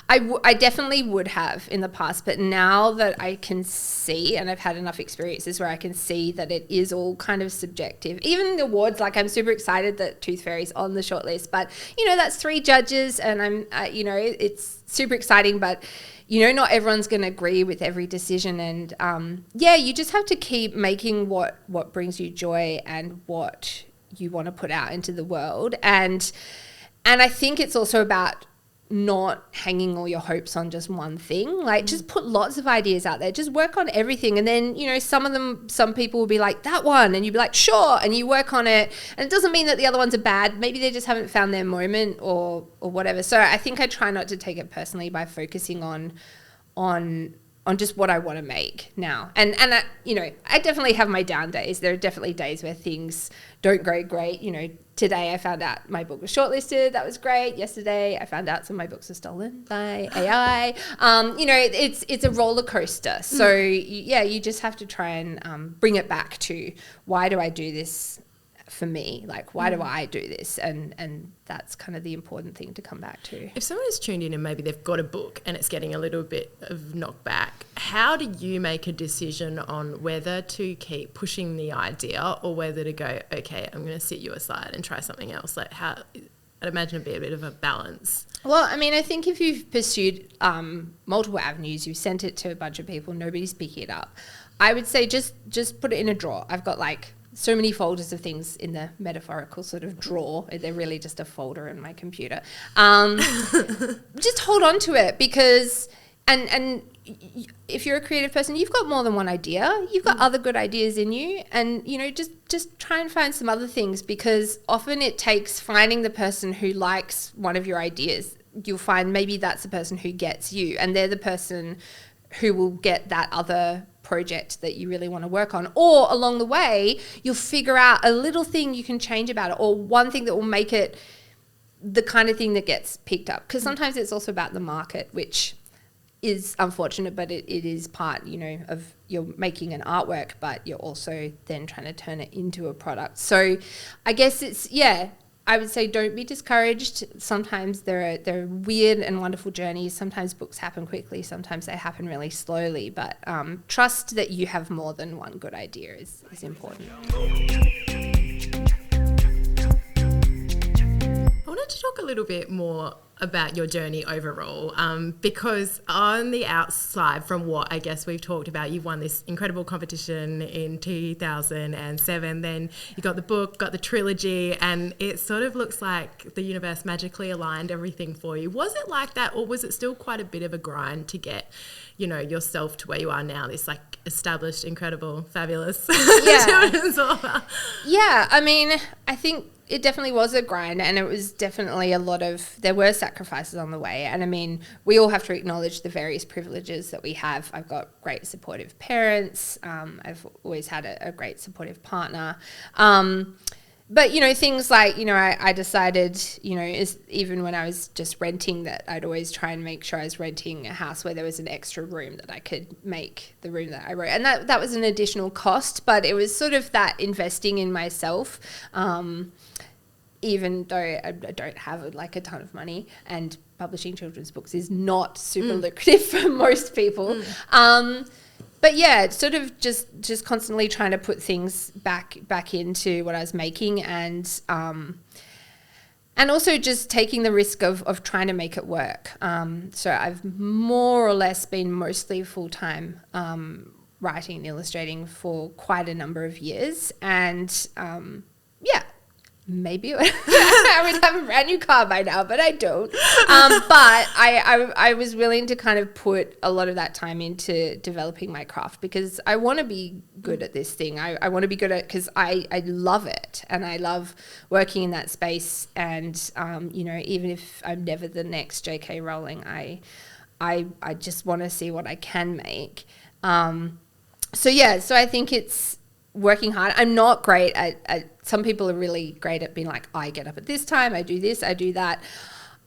I definitely would have in the past, but now that I can see, and I've had enough experiences where I can see that it is all kind of subjective. Even the awards, like I'm super excited that Tooth Fairy's on the shortlist, but that's 3 judges, and I'm, it's super exciting, but not everyone's going to agree with every decision, and you just have to keep making what brings you joy and what you want to put out into the world, and I think it's also about not hanging all your hopes on just one thing. Like just put lots of ideas out there, just work on everything, and then some people will be like, that one, and you'd be like, sure, and you work on it, and it doesn't mean that the other ones are bad. Maybe they just haven't found their moment or whatever. So I think I try not to take it personally by focusing on just what I want to make now. And I definitely have my down days. There are definitely days where things don't go great. Today I found out my book was shortlisted. That was great. Yesterday I found out some of my books are stolen by AI. It's a roller coaster. So you just have to try and bring it back to, why do I do this for me? Like, why do I do this? And that's kind of the important thing to come back to. If someone is tuned in and maybe they've got a book and it's getting a little bit of knockback, how do you make a decision on whether to keep pushing the idea or whether to go, okay, I'm going to sit you aside and try something else? Like how, I'd imagine it'd be a bit of a balance. Well, I mean, I think if you've pursued multiple avenues, you've sent it to a bunch of people, nobody's picking it up, I would say just put it in a drawer. I've got like so many folders of things in the metaphorical sort of drawer. They're really just a folder in my computer. Just hold on to it, because and if you're a creative person, you've got more than one idea. You've got other good ideas in you, and just try and find some other things, because often it takes finding the person who likes one of your ideas. You'll find maybe that's the person who gets you, and they're the person who will get that other project that you really want to work on. Or along the way, you'll figure out a little thing you can change about it, or one thing that will make it the kind of thing that gets picked up. Because sometimes it's also about the market, which is unfortunate, but it is part, of you're making an artwork, but you're also then trying to turn it into a product. So I guess it's, I would say don't be discouraged. Sometimes there are weird and wonderful journeys. Sometimes books happen quickly. Sometimes they happen really slowly. But trust that you have more than one good idea is important. I wanted to talk a little bit more about your journey overall, because on the outside from what I guess we've talked about, you've won this incredible competition in 2007, then you got the book, got the trilogy, and it sort of looks like the universe magically aligned everything for you. Was it like that, or was it still quite a bit of a grind to get yourself to where you are now, this like established, incredible, fabulous children's author? Yeah, I mean, I think it definitely was a grind, and it was definitely there were sacrifices on the way. And I mean, we all have to acknowledge the various privileges that we have. I've got great supportive parents. I've always had a great supportive partner. But, things like, I decided, even when I was just renting, that I'd always try and make sure I was renting a house where there was an extra room that I could make the room that I wrote. And that was an additional cost, but it was sort of that investing in myself, even though I don't have like a ton of money, and publishing children's books is not super lucrative for most people. But yeah, sort of just constantly trying to put things back into what I was making, and also just taking the risk of trying to make it work. So I've more or less been mostly full-time writing and illustrating for quite a number of years, and maybe I would have a brand new car by now, but I don't. But I was willing to kind of put a lot of that time into developing my craft, because I want to be good at this thing. I want to be good at it because I love it, and I love working in that space. And, even if I'm never the next J.K. Rowling, I just want to see what I can make. So I think it's working hard. I'm not great at some people are really great at being like, I get up at this time, I do this, I do that.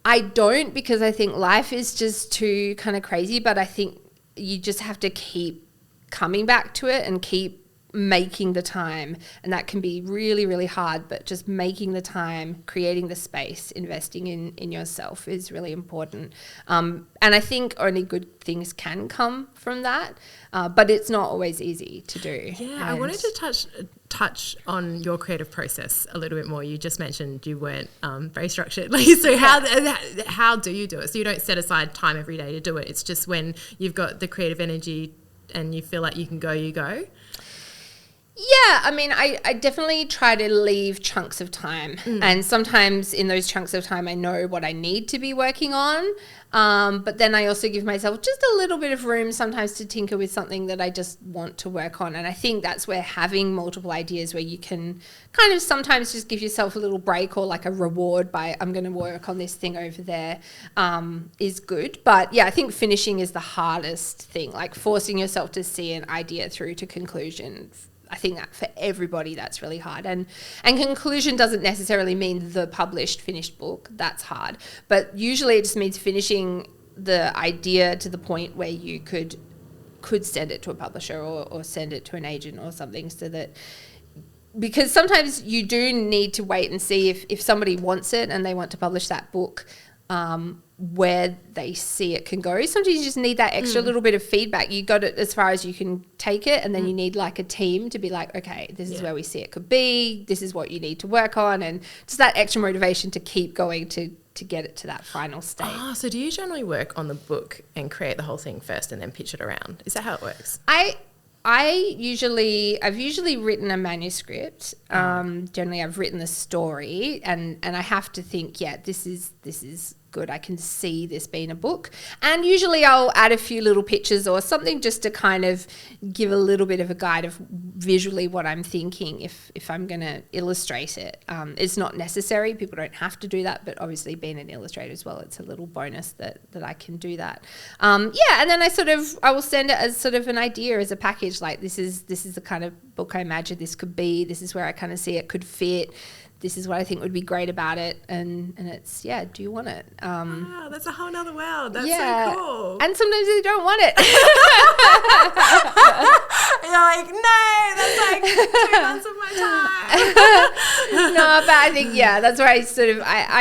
I don't, because I think life is just too kind of crazy, but I think you just have to keep coming back to it and keep making the time, and that can be really, really hard, but just making the time, creating the space, investing in yourself is really important. And I think only good things can come from that, but it's not always easy to do. Yeah, I wanted to touch on your creative process a little bit more. You just mentioned you weren't very structured. So how do you do it? So you don't set aside time every day to do it. It's just when you've got the creative energy and you feel like you can go, you go? Yeah, I mean, I definitely try to leave chunks of time. And sometimes in those chunks of time, I know what I need to be working on. But then I also give myself just a little bit of room sometimes to tinker with something that I just want to work on. And I think that's where having multiple ideas where you can kind of sometimes just give yourself a little break or like a reward by I'm going to work on this thing over there is good. But yeah, I think finishing is the hardest thing, like forcing yourself to see an idea through to conclusion. I think that for everybody that's really hard. And conclusion doesn't necessarily mean the published, finished book. That's hard. But usually it just means finishing the idea to the point where you could send it to a publisher or send it to an agent or something, so that, because sometimes you do need to wait and see if somebody wants it and they want to publish that book, where they see it can go. Sometimes you just need that extra little bit of feedback. You got it as far as you can take it, and then you need like a team to be like, okay, this is where we see it could be, this is what you need to work on, and just that extra motivation to keep going to get it to that final state. So do you generally work on the book and create the whole thing first and then pitch it around? Is that how it works? I've usually written a manuscript. Generally I've written the story, and I have to think, this is good. I can see this being a book. And usually I'll add a few little pictures or something just to kind of give a little bit of a guide of visually what I'm thinking if I'm going to illustrate it. It's not necessary. People don't have to do that, but obviously being an illustrator as well, it's a little bonus that I can do that. And then I will send it as sort of an idea, as a package, like this is the kind of book I imagine this could be. This is where I kind of see it could fit. This is what I think would be great about it, and it's, do you want it? Wow, that's a whole nother world. That's so cool. And sometimes they don't want it. You're like, no, that's like 2 months of my time. No, but I think, that's where I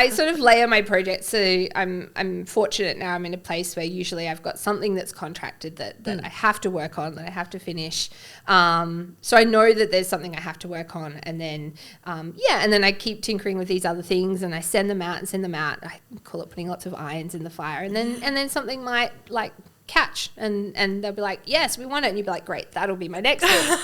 sort of layer my projects. So I'm fortunate now. I'm in a place where usually I've got something that's contracted that I have to work on, that I have to finish. So I know that there's something I have to work on, and then, and then I keep tinkering with these other things, and I send them out. I call it putting lots of irons in the fire, and then something might like catch, and they'll be like, yes, we want it, and you'll be like, great, that'll be my next book.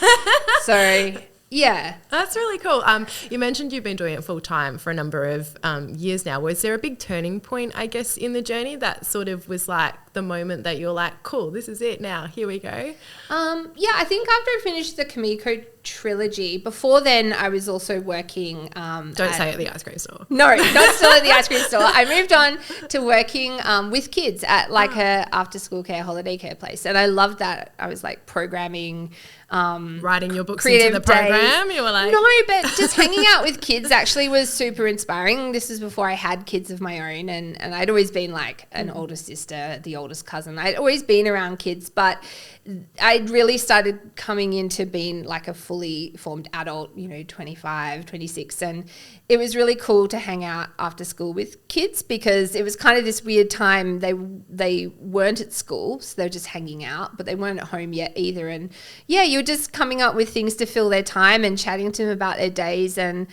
So yeah, that's really cool. You mentioned you've been doing it full time for a number of years now. Was there a big turning point, I guess, in the journey that sort of was like the moment that you're like, cool, this is it now, here we go? I think after I finished the Kamiko trilogy, before then I was also working Don't say at the ice cream store. No, not still at the ice cream store. I moved on to working with kids at like a after school care, holiday care place, and I loved that. I was like programming, writing your books into the program. You were like, no, but just hanging out with kids actually was super inspiring. This is before I had kids of my own, and I'd always been like an older sister, the oldest cousin. I'd always been around kids, but I'd really started coming into being like a fully formed adult, 25, 26. And it was really cool to hang out after school with kids, because it was kind of this weird time. They weren't at school, so they were just hanging out, but they weren't at home yet either. And you were just coming up with things to fill their time and chatting to them about their days, and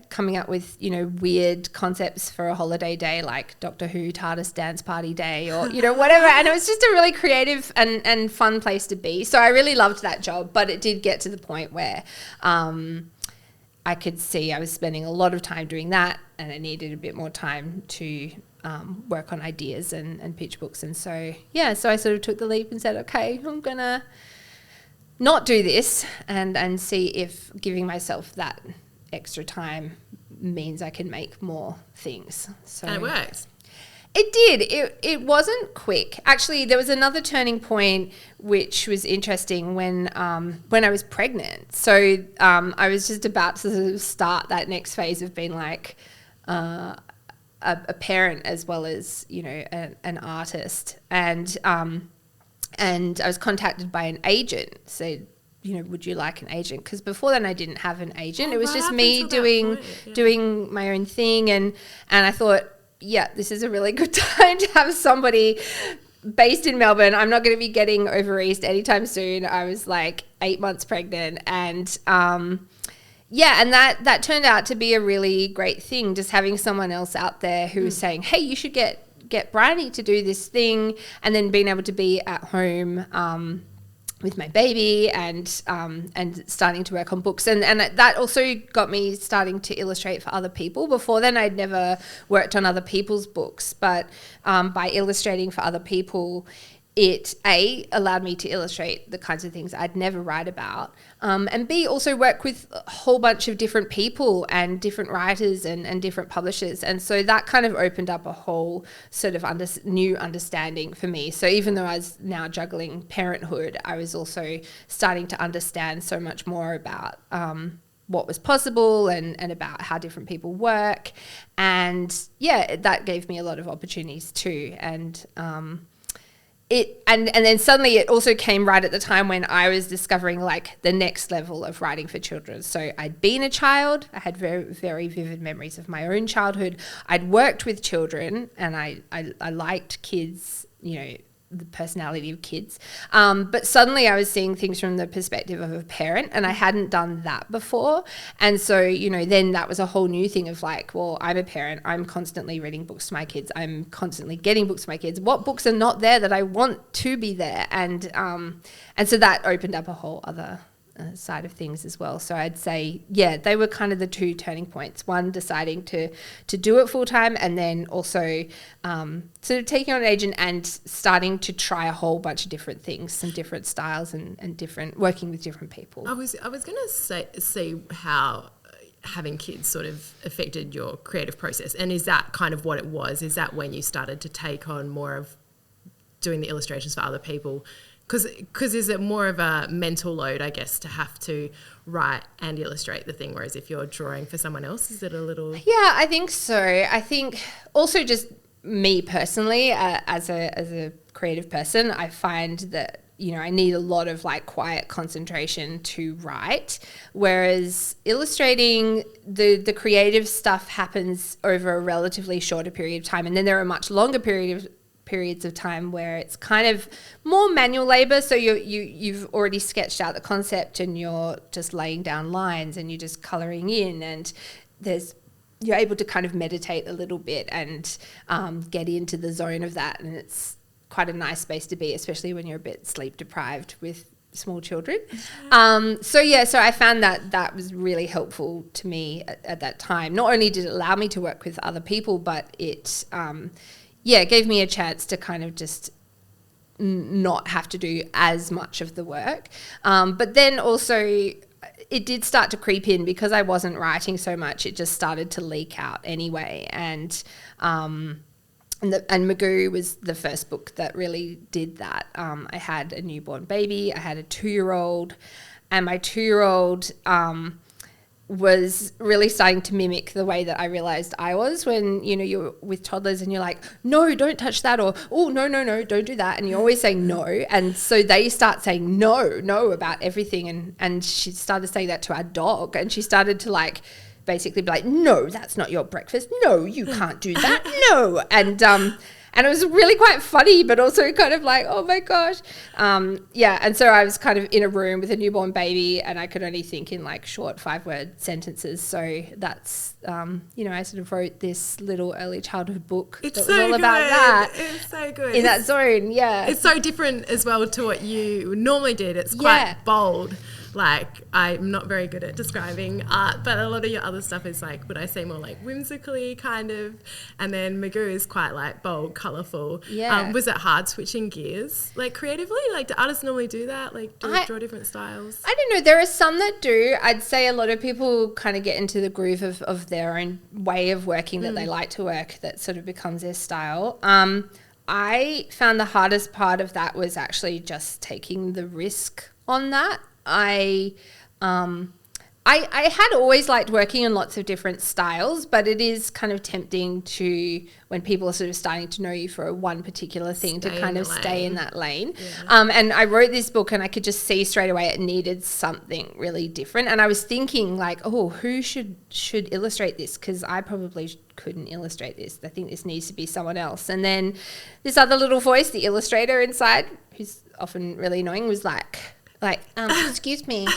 coming up with, weird concepts for a holiday day, like Doctor Who TARDIS dance party day, or, whatever. And it was just a really creative and fun place to be. So I really loved that job, but it did get to the point where I could see I was spending a lot of time doing that, and I needed a bit more time to work on ideas and pitch books. And so I sort of took the leap and said, okay, I'm going to not do this and see if giving myself that extra time means I can make more things. So, and it works. It did. It wasn't quick. Actually, there was another turning point which was interesting when I was pregnant. So I was just about to sort of start that next phase of being like a parent as well as, an artist. And I was contacted by an agent, said, would you like an agent? Because before then I didn't have an agent. It was right just up me until that point, doing my own thing. And I thought, yeah, this is a really good time to have somebody based in Melbourne. I'm not going to be getting over east anytime soon. I was like 8 months pregnant, and and that turned out to be a really great thing, just having someone else out there who was saying, hey, you should get Briony to do this thing, and then being able to be at home with my baby and starting to work on books. And that also got me starting to illustrate for other people. Before then, I'd never worked on other people's books, but by illustrating for other people, it allowed me to illustrate the kinds of things I'd never write about, and B, also work with a whole bunch of different people and different writers and different publishers. And so that kind of opened up a whole sort of new understanding for me. So even though I was now juggling parenthood, I was also starting to understand so much more about what was possible and about how different people work. And that gave me a lot of opportunities too. And and then suddenly it also came right at the time when I was discovering like the next level of writing for children. So I'd been a child. I had very, very vivid memories of my own childhood. I'd worked with children, and I liked kids, the personality of kids. But suddenly I was seeing things from the perspective of a parent, and I hadn't done that before. And so, then that was a whole new thing of like, well, I'm a parent. I'm constantly reading books to my kids. I'm constantly getting books to my kids. What books are not there that I want to be there? And so that opened up a whole other side of things as well. So I'd say, they were kind of the two turning points. One, deciding to do it full time, and then also sort of taking on an agent and starting to try a whole bunch of different things, some different styles and different, working with different people. I was going to see how having kids sort of affected your creative process. And is that kind of what it was? Is that when you started to take on more of doing the illustrations for other people? Because is it more of a mental load, I guess, to have to write and illustrate the thing, whereas if you're drawing for someone else, is it a little... Yeah, I think so. I think also just me personally, as a creative person, I find that, I need a lot of like quiet concentration to write, whereas illustrating, the creative stuff happens over a relatively shorter period of time, and then there are much longer periods of time where it's kind of more manual labor. So you've already sketched out the concept, and you're just laying down lines, and you're just coloring in, and you're able to kind of meditate a little bit and get into the zone of that. And it's quite a nice space to be, especially when you're a bit sleep deprived with small children. So I found that was really helpful to me at that time. Not only did it allow me to work with other people, but it it gave me a chance to kind of just not have to do as much of the work. But then also it did start to creep in, because I wasn't writing so much. It just started to leak out anyway. And Magoo was the first book that really did that. I had a newborn baby. I had a 2-year-old, and my 2-year-old was really starting to mimic the way that I realized I was when, you're with toddlers and you're like, no, don't touch that, or, oh, no, don't do that. And you're always saying no. And so they start saying no about everything. And she started saying that to our dog, and she started to like basically be like, no, that's not your breakfast. No, you can't do that. No. And it was really quite funny, but also kind of like, oh my gosh. And so I was kind of in a room with a newborn baby, and I could only think in like short 5-word sentences. So that's, I sort of wrote this little early childhood book that was all about that. It's so good. In that zone, yeah. It's so different as well to what you normally did. It's quite bold. Like, I'm not very good at describing art, but a lot of your other stuff is like, would I say more like whimsically kind of, and then Magoo is quite like bold, colourful. Yeah. Was it hard switching gears, like creatively? Like, do artists normally do that? Like, draw different styles? I don't know. There are some that do. I'd say a lot of people kind of get into the groove of their own way of working that they like to work, that sort of becomes their style. I found the hardest part of that was actually just taking the risk on that. I had always liked working in lots of different styles, but it is kind of tempting to, when people are sort of starting to know you for one particular thing, to kind of stay in that lane. Yeah. And I wrote this book and I could just see straight away it needed something really different. And I was thinking like, oh, who should illustrate this? Because I probably couldn't illustrate this. I think this needs to be someone else. And then this other little voice, the illustrator inside, who's often really annoying, was like, excuse me,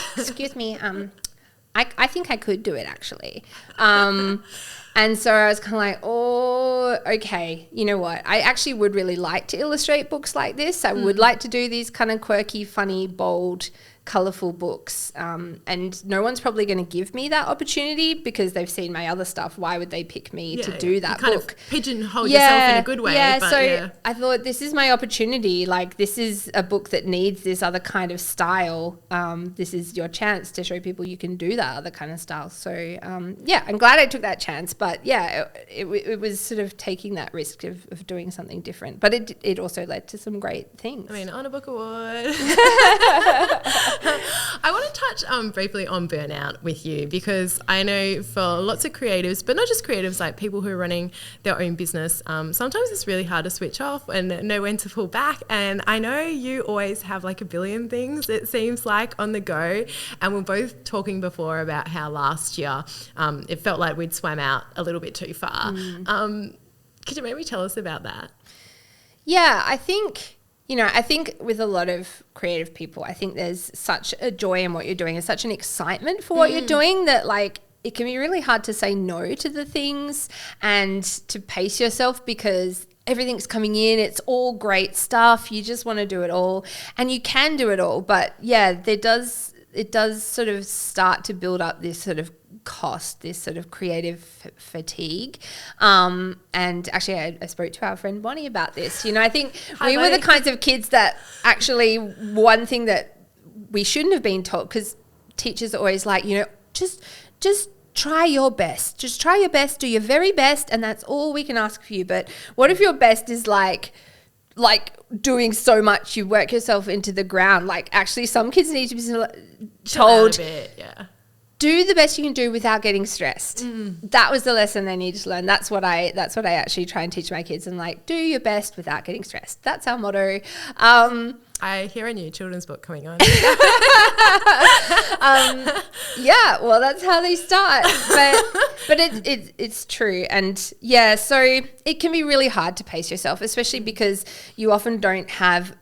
I think I could do it actually. And so I was kind of like, oh, okay, you know what? I actually would really like to illustrate books like this. I would like to do these kind of quirky, funny, bold, colourful books. And no one's probably going to give me that opportunity because they've seen my other stuff. Why would they pick me to do that kind book? Of pigeonhole yourself in a good way. Yeah, but so I thought this is my opportunity. Like, this is a book that needs this other kind of style. This is your chance to show people you can do that other kind of style. So, yeah, I'm glad I took that chance. But, yeah, it was sort of taking that risk of doing something different. But it also led to some great things. I mean, on a book award. I want to touch briefly on burnout with you, because I know for lots of creatives, but not just creatives, like people who are running their own business, sometimes it's really hard to switch off and know when to pull back. And I know you always have like a billion things, it seems like, on the go. And we're both talking before about how last year it felt like we'd swam out a little bit too far. Could you maybe tell us about that? Yeah, I think with a lot of creative people, I think there's such a joy in what you're doing and such an excitement for what you're doing that, like, it can be really hard to say no to the things and to pace yourself because everything's coming in. It's all great stuff. You just want to do it all, and you can do it all. But yeah, it does sort of start to build up this sort of cost, this sort of creative fatigue. And actually I spoke to our friend Bonnie about this. You know, I think we were the kinds of kids that actually, one thing that we shouldn't have been taught, because teachers are always like, you know, just try your best. Just try your best, do your very best, and that's all we can ask for you. But what if your best is like doing so much you work yourself into the ground? Like, actually, some kids need to be told, do the best you can do without getting stressed. That was the lesson they needed to learn. That's what I actually try and teach my kids. And like, do your best without getting stressed. That's our motto. I hear a new children's book coming on. Yeah, well, that's how they start. But it's true. And yeah, so it can be really hard to pace yourself, especially because you often don't have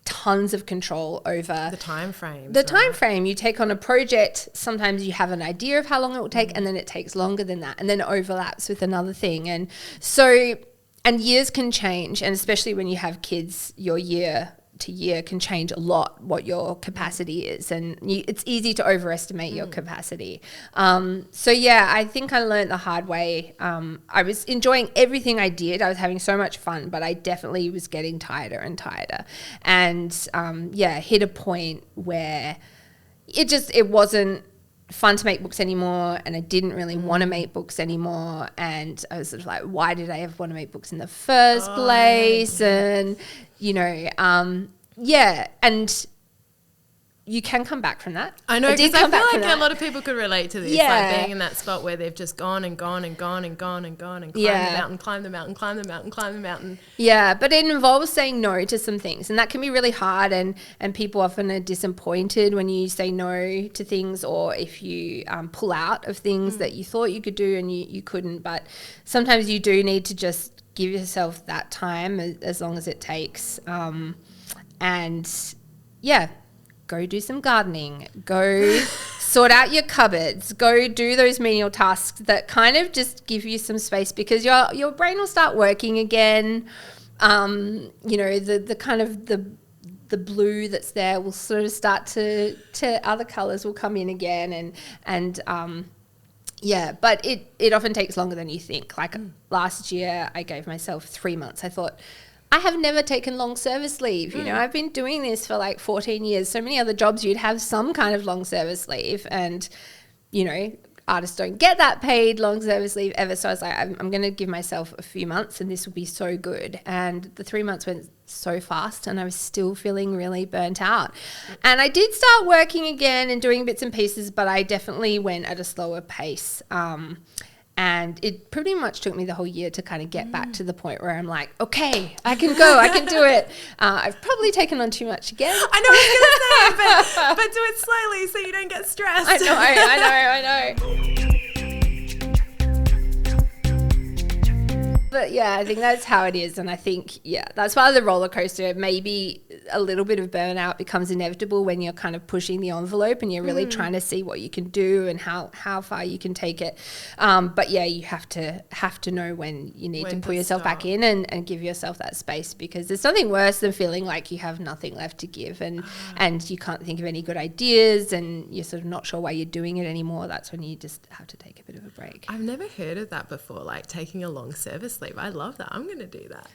tons of control over the time frame. Time frame. You take on a project, sometimes you have an idea of how long it will take, and then it takes longer than that, and then it overlaps with another thing. And so, and years can change, and especially when you have kids, your year to year can change a lot what your capacity is, and it's easy to overestimate your capacity. So yeah, I think I learned the hard way. I was enjoying everything I did. I was having so much fun, but I definitely was getting tighter and tighter, and hit a point where it wasn't fun to make books anymore, and I didn't really want to make books anymore, and I was sort of like, why did I ever want to make books in the first place? And you know, and you can come back from that. I know, because I feel like a lot of people could relate to this, like being in that spot where they've just gone and gone and gone and gone and gone and climbed the mountain. Yeah, but it involves saying no to some things, and that can be really hard, and people often are disappointed when you say no to things, or if you pull out of things that you thought you could do and you couldn't. But sometimes you do need to just give yourself that time, as long as it takes. And yeah, go do some gardening, go sort out your cupboards, go do those menial tasks that kind of just give you some space, because your brain will start working again. You know, the kind of the blue that's there will sort of start to other colours will come in again, and yeah, but it often takes longer than you think. Like last year, I gave myself 3 months. I thought, I have never taken long service leave. You know, I've been doing this for like 14 years. So many other jobs, you'd have some kind of long service leave. And, you know, artists don't get that paid long service leave ever. So I was like, I'm going to give myself a few months and this will be so good. And the 3 months went so fast and I was still feeling really burnt out. And I did start working again and doing bits and pieces, but I definitely went at a slower pace. And it pretty much took me the whole year to kind of get back to the point where I'm like, okay, I can go, I can do it. I've probably taken on too much again. I know what I was going to say, but do it slowly so you don't get stressed. I know. But yeah, I think that's how it is. And I think, yeah, that's part of the roller coaster. Maybe a little bit of burnout becomes inevitable when you're kind of pushing the envelope and you're really trying to see what you can do and how far you can take it. But yeah, you have to know when you need to pull yourself back in and give yourself that space, because there's something worse than feeling like you have nothing left to give and you can't think of any good ideas and you're sort of not sure why you're doing it anymore. That's when you just have to take a bit of a break. I've never heard of that before, like taking a long service leave. I love that. I'm going to do that.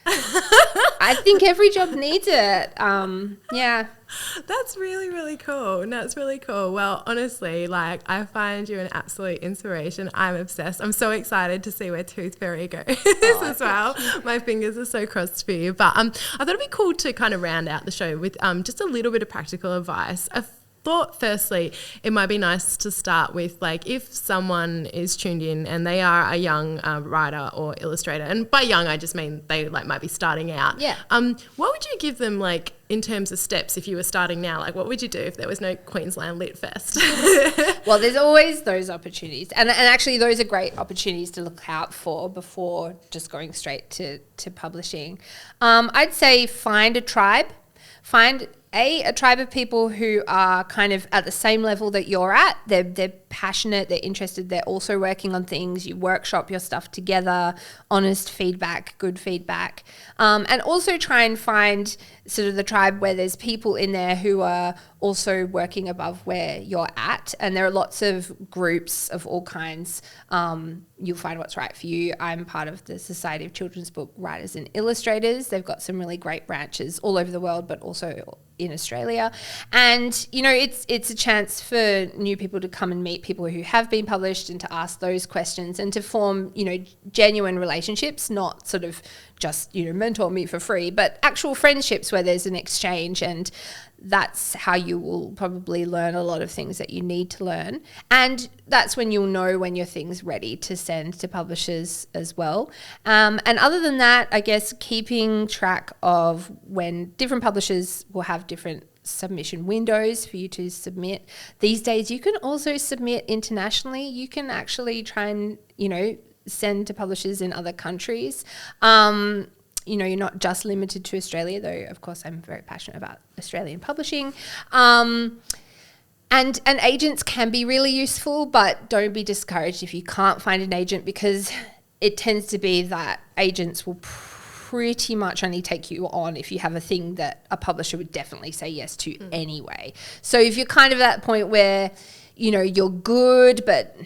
I think every job needs it. Yeah. That's really, really cool. No, it's really cool. Well, honestly, like I find you an absolute inspiration. I'm obsessed. I'm so excited to see where Tooth Fairy goes as well. My fingers are so crossed for you. But I thought it'd be cool to kind of round out the show with just a little bit of practical advice. I thought firstly it might be nice to start with, like, if someone is tuned in and they are a young writer or illustrator, and by young I just mean they like might be starting out. Yeah. What would you give them, like, in terms of steps if you were starting now? Like, what would you do if there was no Queensland Lit Fest? Well, there's always those opportunities. And actually those are great opportunities to look out for before just going straight to publishing. I'd say find a tribe. Find a tribe of people who are kind of at the same level that you're at. They're passionate, they're interested, they're also working on things. You workshop your stuff together, honest feedback, good feedback. And also try and find sort of the tribe where there's people in there who are also working above where you're at. And there are lots of groups of all kinds. You'll find what's right for you. I'm part of the Society of Children's Book Writers and Illustrators. They've got some really great branches all over the world, but also in Australia. And, you know, it's a chance for new people to come and meet people who have been published and to ask those questions and to form, you know, genuine relationships, not sort of just, you know, mentor me for free, but actual friendships where there's an exchange. And that's how you will probably learn a lot of things that you need to learn. And that's when you'll know when your thing's ready to send to publishers as well. And other than that, I guess keeping track of when different publishers will have different submission windows for you to submit. These days, you can also submit internationally. You can actually try and, you know, send to publishers in other countries. You know, you're not just limited to Australia, though, of course, I'm very passionate about Australian publishing. And agents can be really useful, but don't be discouraged if you can't find an agent, because it tends to be that agents will pretty much only take you on if you have a thing that a publisher would definitely say yes to anyway. So if you're kind of at that point where, you know, you're good, but,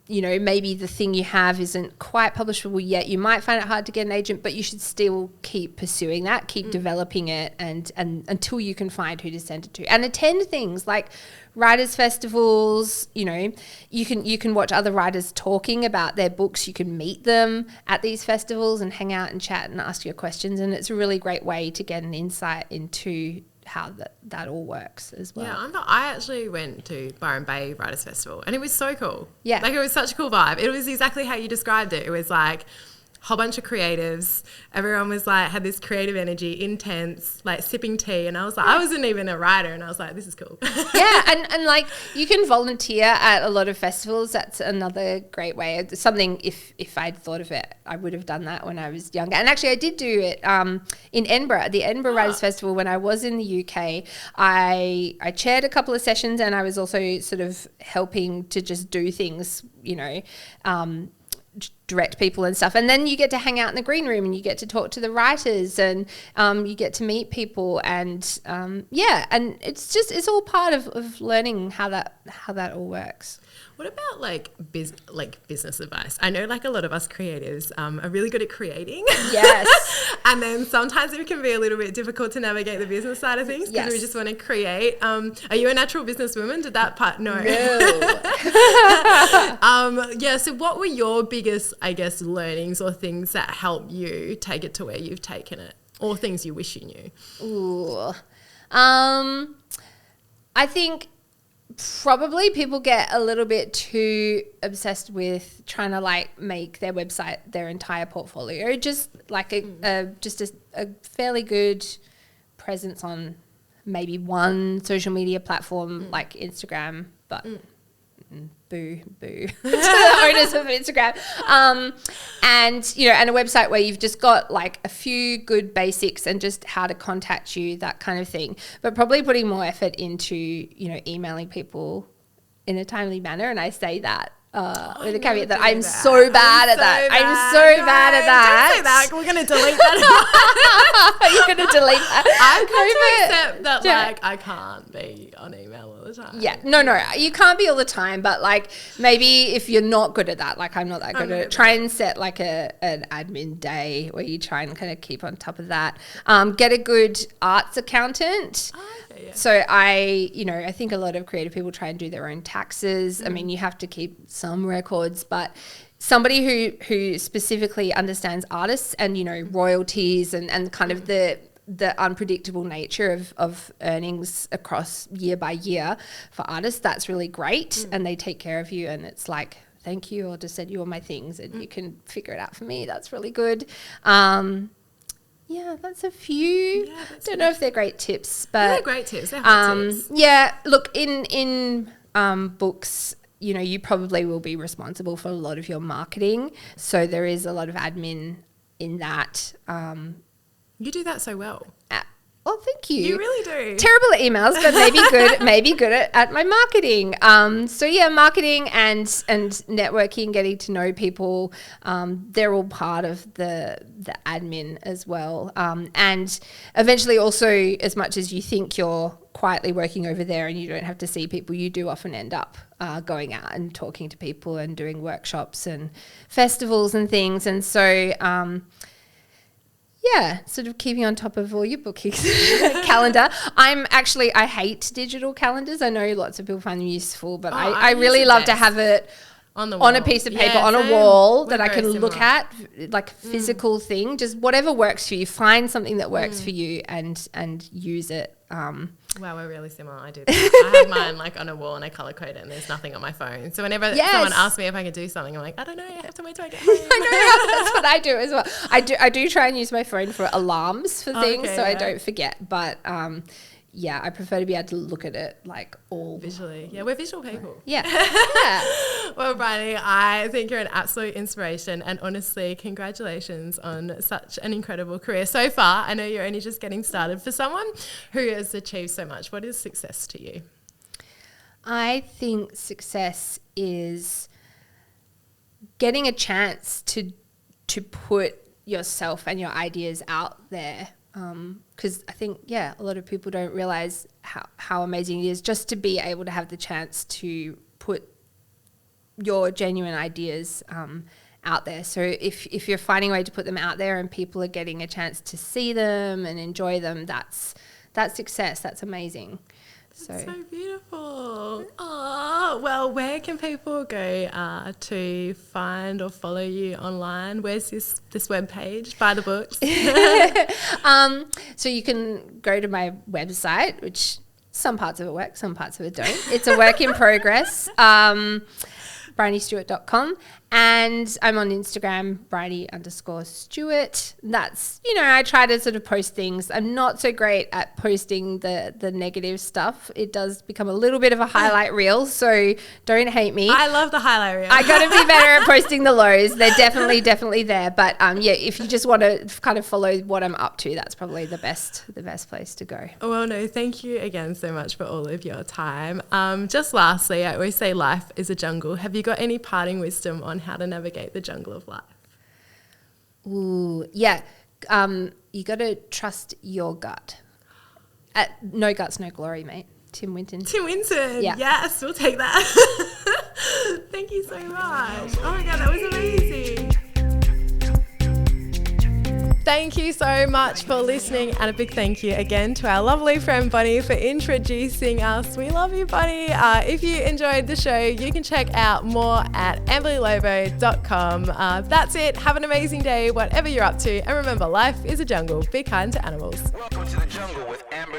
you know, maybe the thing you have isn't quite publishable yet, you might find it hard to get an agent, but you should still keep pursuing that, keep developing it and until you can find who to send it to. And attend things like writers' festivals. You know, you can watch other writers talking about their books. You can meet them at these festivals and hang out and chat and ask your questions. And it's a really great way to get an insight into how that all works as well. Yeah, I actually went to Byron Bay Writers Festival and it was so cool. Yeah. Like, it was such a cool vibe. It was exactly how you described it. It was like a whole bunch of creatives. Everyone was like, had this creative energy, intense, like sipping tea. And I was like, I wasn't even a writer. And I was like, this is cool. Yeah. And like, you can volunteer at a lot of festivals. That's another great way. Something, if I'd thought of it, I would have done that when I was younger. And actually I did do it in Edinburgh, at the Edinburgh Writers Festival. When I was in the UK, I chaired a couple of sessions and I was also sort of helping to just do things, you know, direct people and stuff. And then you get to hang out in the green room and you get to talk to the writers and you get to meet people and and it's all part of learning how that all works. What about like business advice? I know like a lot of us creatives are really good at creating. Yes. And then sometimes it can be a little bit difficult to navigate the business side of things because we just want to create. Are you a natural businesswoman? Did that part? No. So what were your biggest, I guess, learnings or things that help you take it to where you've taken it, or things you wish you knew? Ooh. I think probably people get a little bit too obsessed with trying to like make their website their entire portfolio. Just like a fairly good presence on maybe one social media platform like Instagram, but boo to the owners of Instagram. And a website where you've just got like a few good basics and just how to contact you, that kind of thing. But probably putting more effort into, emailing people in a timely manner. And I say that with a caveat that I'm so bad at that. I'm so bad at that. Don't say that. We're going to delete that. You're going to delete that. I've come to accept that like I can't be on email all the time. Yeah. No, you can't be all the time, but like maybe if you're not good at that, like I'm not that good at it, try and set like an admin day where you try and kind of keep on top of that. Get a good arts accountant. Yeah. So I think a lot of creative people try and do their own taxes. I mean, you have to keep some records, but somebody who specifically understands artists and, royalties and kind of the unpredictable nature of earnings across year by year for artists, that's really great. And they take care of you and it's like, thank you, or just send you all my things and you can figure it out for me. That's really good. Yeah, that's a few. Yeah, don't know if they're great tips, but they're great tips. They're hot tips. Yeah, look, in books, you probably will be responsible for a lot of your marketing, so there is a lot of admin in that. You do that so well. Well, thank you. You really do. Terrible at emails, but maybe good at my marketing. Marketing and networking, getting to know people, they're all part of the admin as well. And eventually also, as much as you think you're quietly working over there and you don't have to see people, you do often end up going out and talking to people and doing workshops and festivals and things. And so sort of keeping on top of all your bookings calendar. I hate digital calendars. I know lots of people find them useful, but I really love to have it on a piece of paper, on a wall that I can look at, like a physical thing, just whatever works for you. Find something that works for you and use it. Wow, we're really similar. I do that. I have mine like on a wall and I color code it and there's nothing on my phone. So whenever someone asks me if I can do something, I'm like, I don't know, I have to wait till I get home. I know, that's what I do as well. I do try and use my phone for alarms for things I don't forget. But I prefer to be able to look at it like all visually. Yeah, we're visual people. Yeah. Well, Briony, I think you're an absolute inspiration, and honestly, congratulations on such an incredible career so far. I know you're only just getting started. For someone who has achieved so much, what is success to you? I think success is getting a chance to put yourself and your ideas out there. Because I think, a lot of people don't realize how amazing it is just to be able to have the chance to put your genuine ideas out there. So if you're finding a way to put them out there and people are getting a chance to see them and enjoy them, that's success. That's amazing. So beautiful. Oh, well, where can people go to find or follow you online? Where's this webpage? Buy the books. So you can go to my website, which some parts of it work, some parts of it don't. It's a work in progress. BrionyStewart.com, and I'm on Instagram, Briony_Stewart. That's, I try to sort of post things. I'm not so great at posting the negative stuff. It does become a little bit of a highlight reel, so don't hate me. I love the highlight reel. I got to be better at posting the lows. They're definitely there. But if you just want to kind of follow what I'm up to, that's probably the best place to go. Well, no, thank you again so much for all of your time. Just lastly, I always say life is a jungle. Have you got any parting wisdom on on how to navigate the jungle of life? Ooh, yeah. You got to trust your gut. No guts, no glory, mate. Tim Winton. Tim Winton. Yeah. Yes, we'll take that. Thank you so much. Oh my God, that was amazing. Thank you so much for listening, and a big thank you again to our lovely friend Bonnie for introducing us. We love you, Bonnie. If you enjoyed the show, you can check out more at amberlylobo.com. That's it. Have an amazing day, whatever you're up to. And remember, life is a jungle. Be kind to animals. Welcome to the jungle with Amber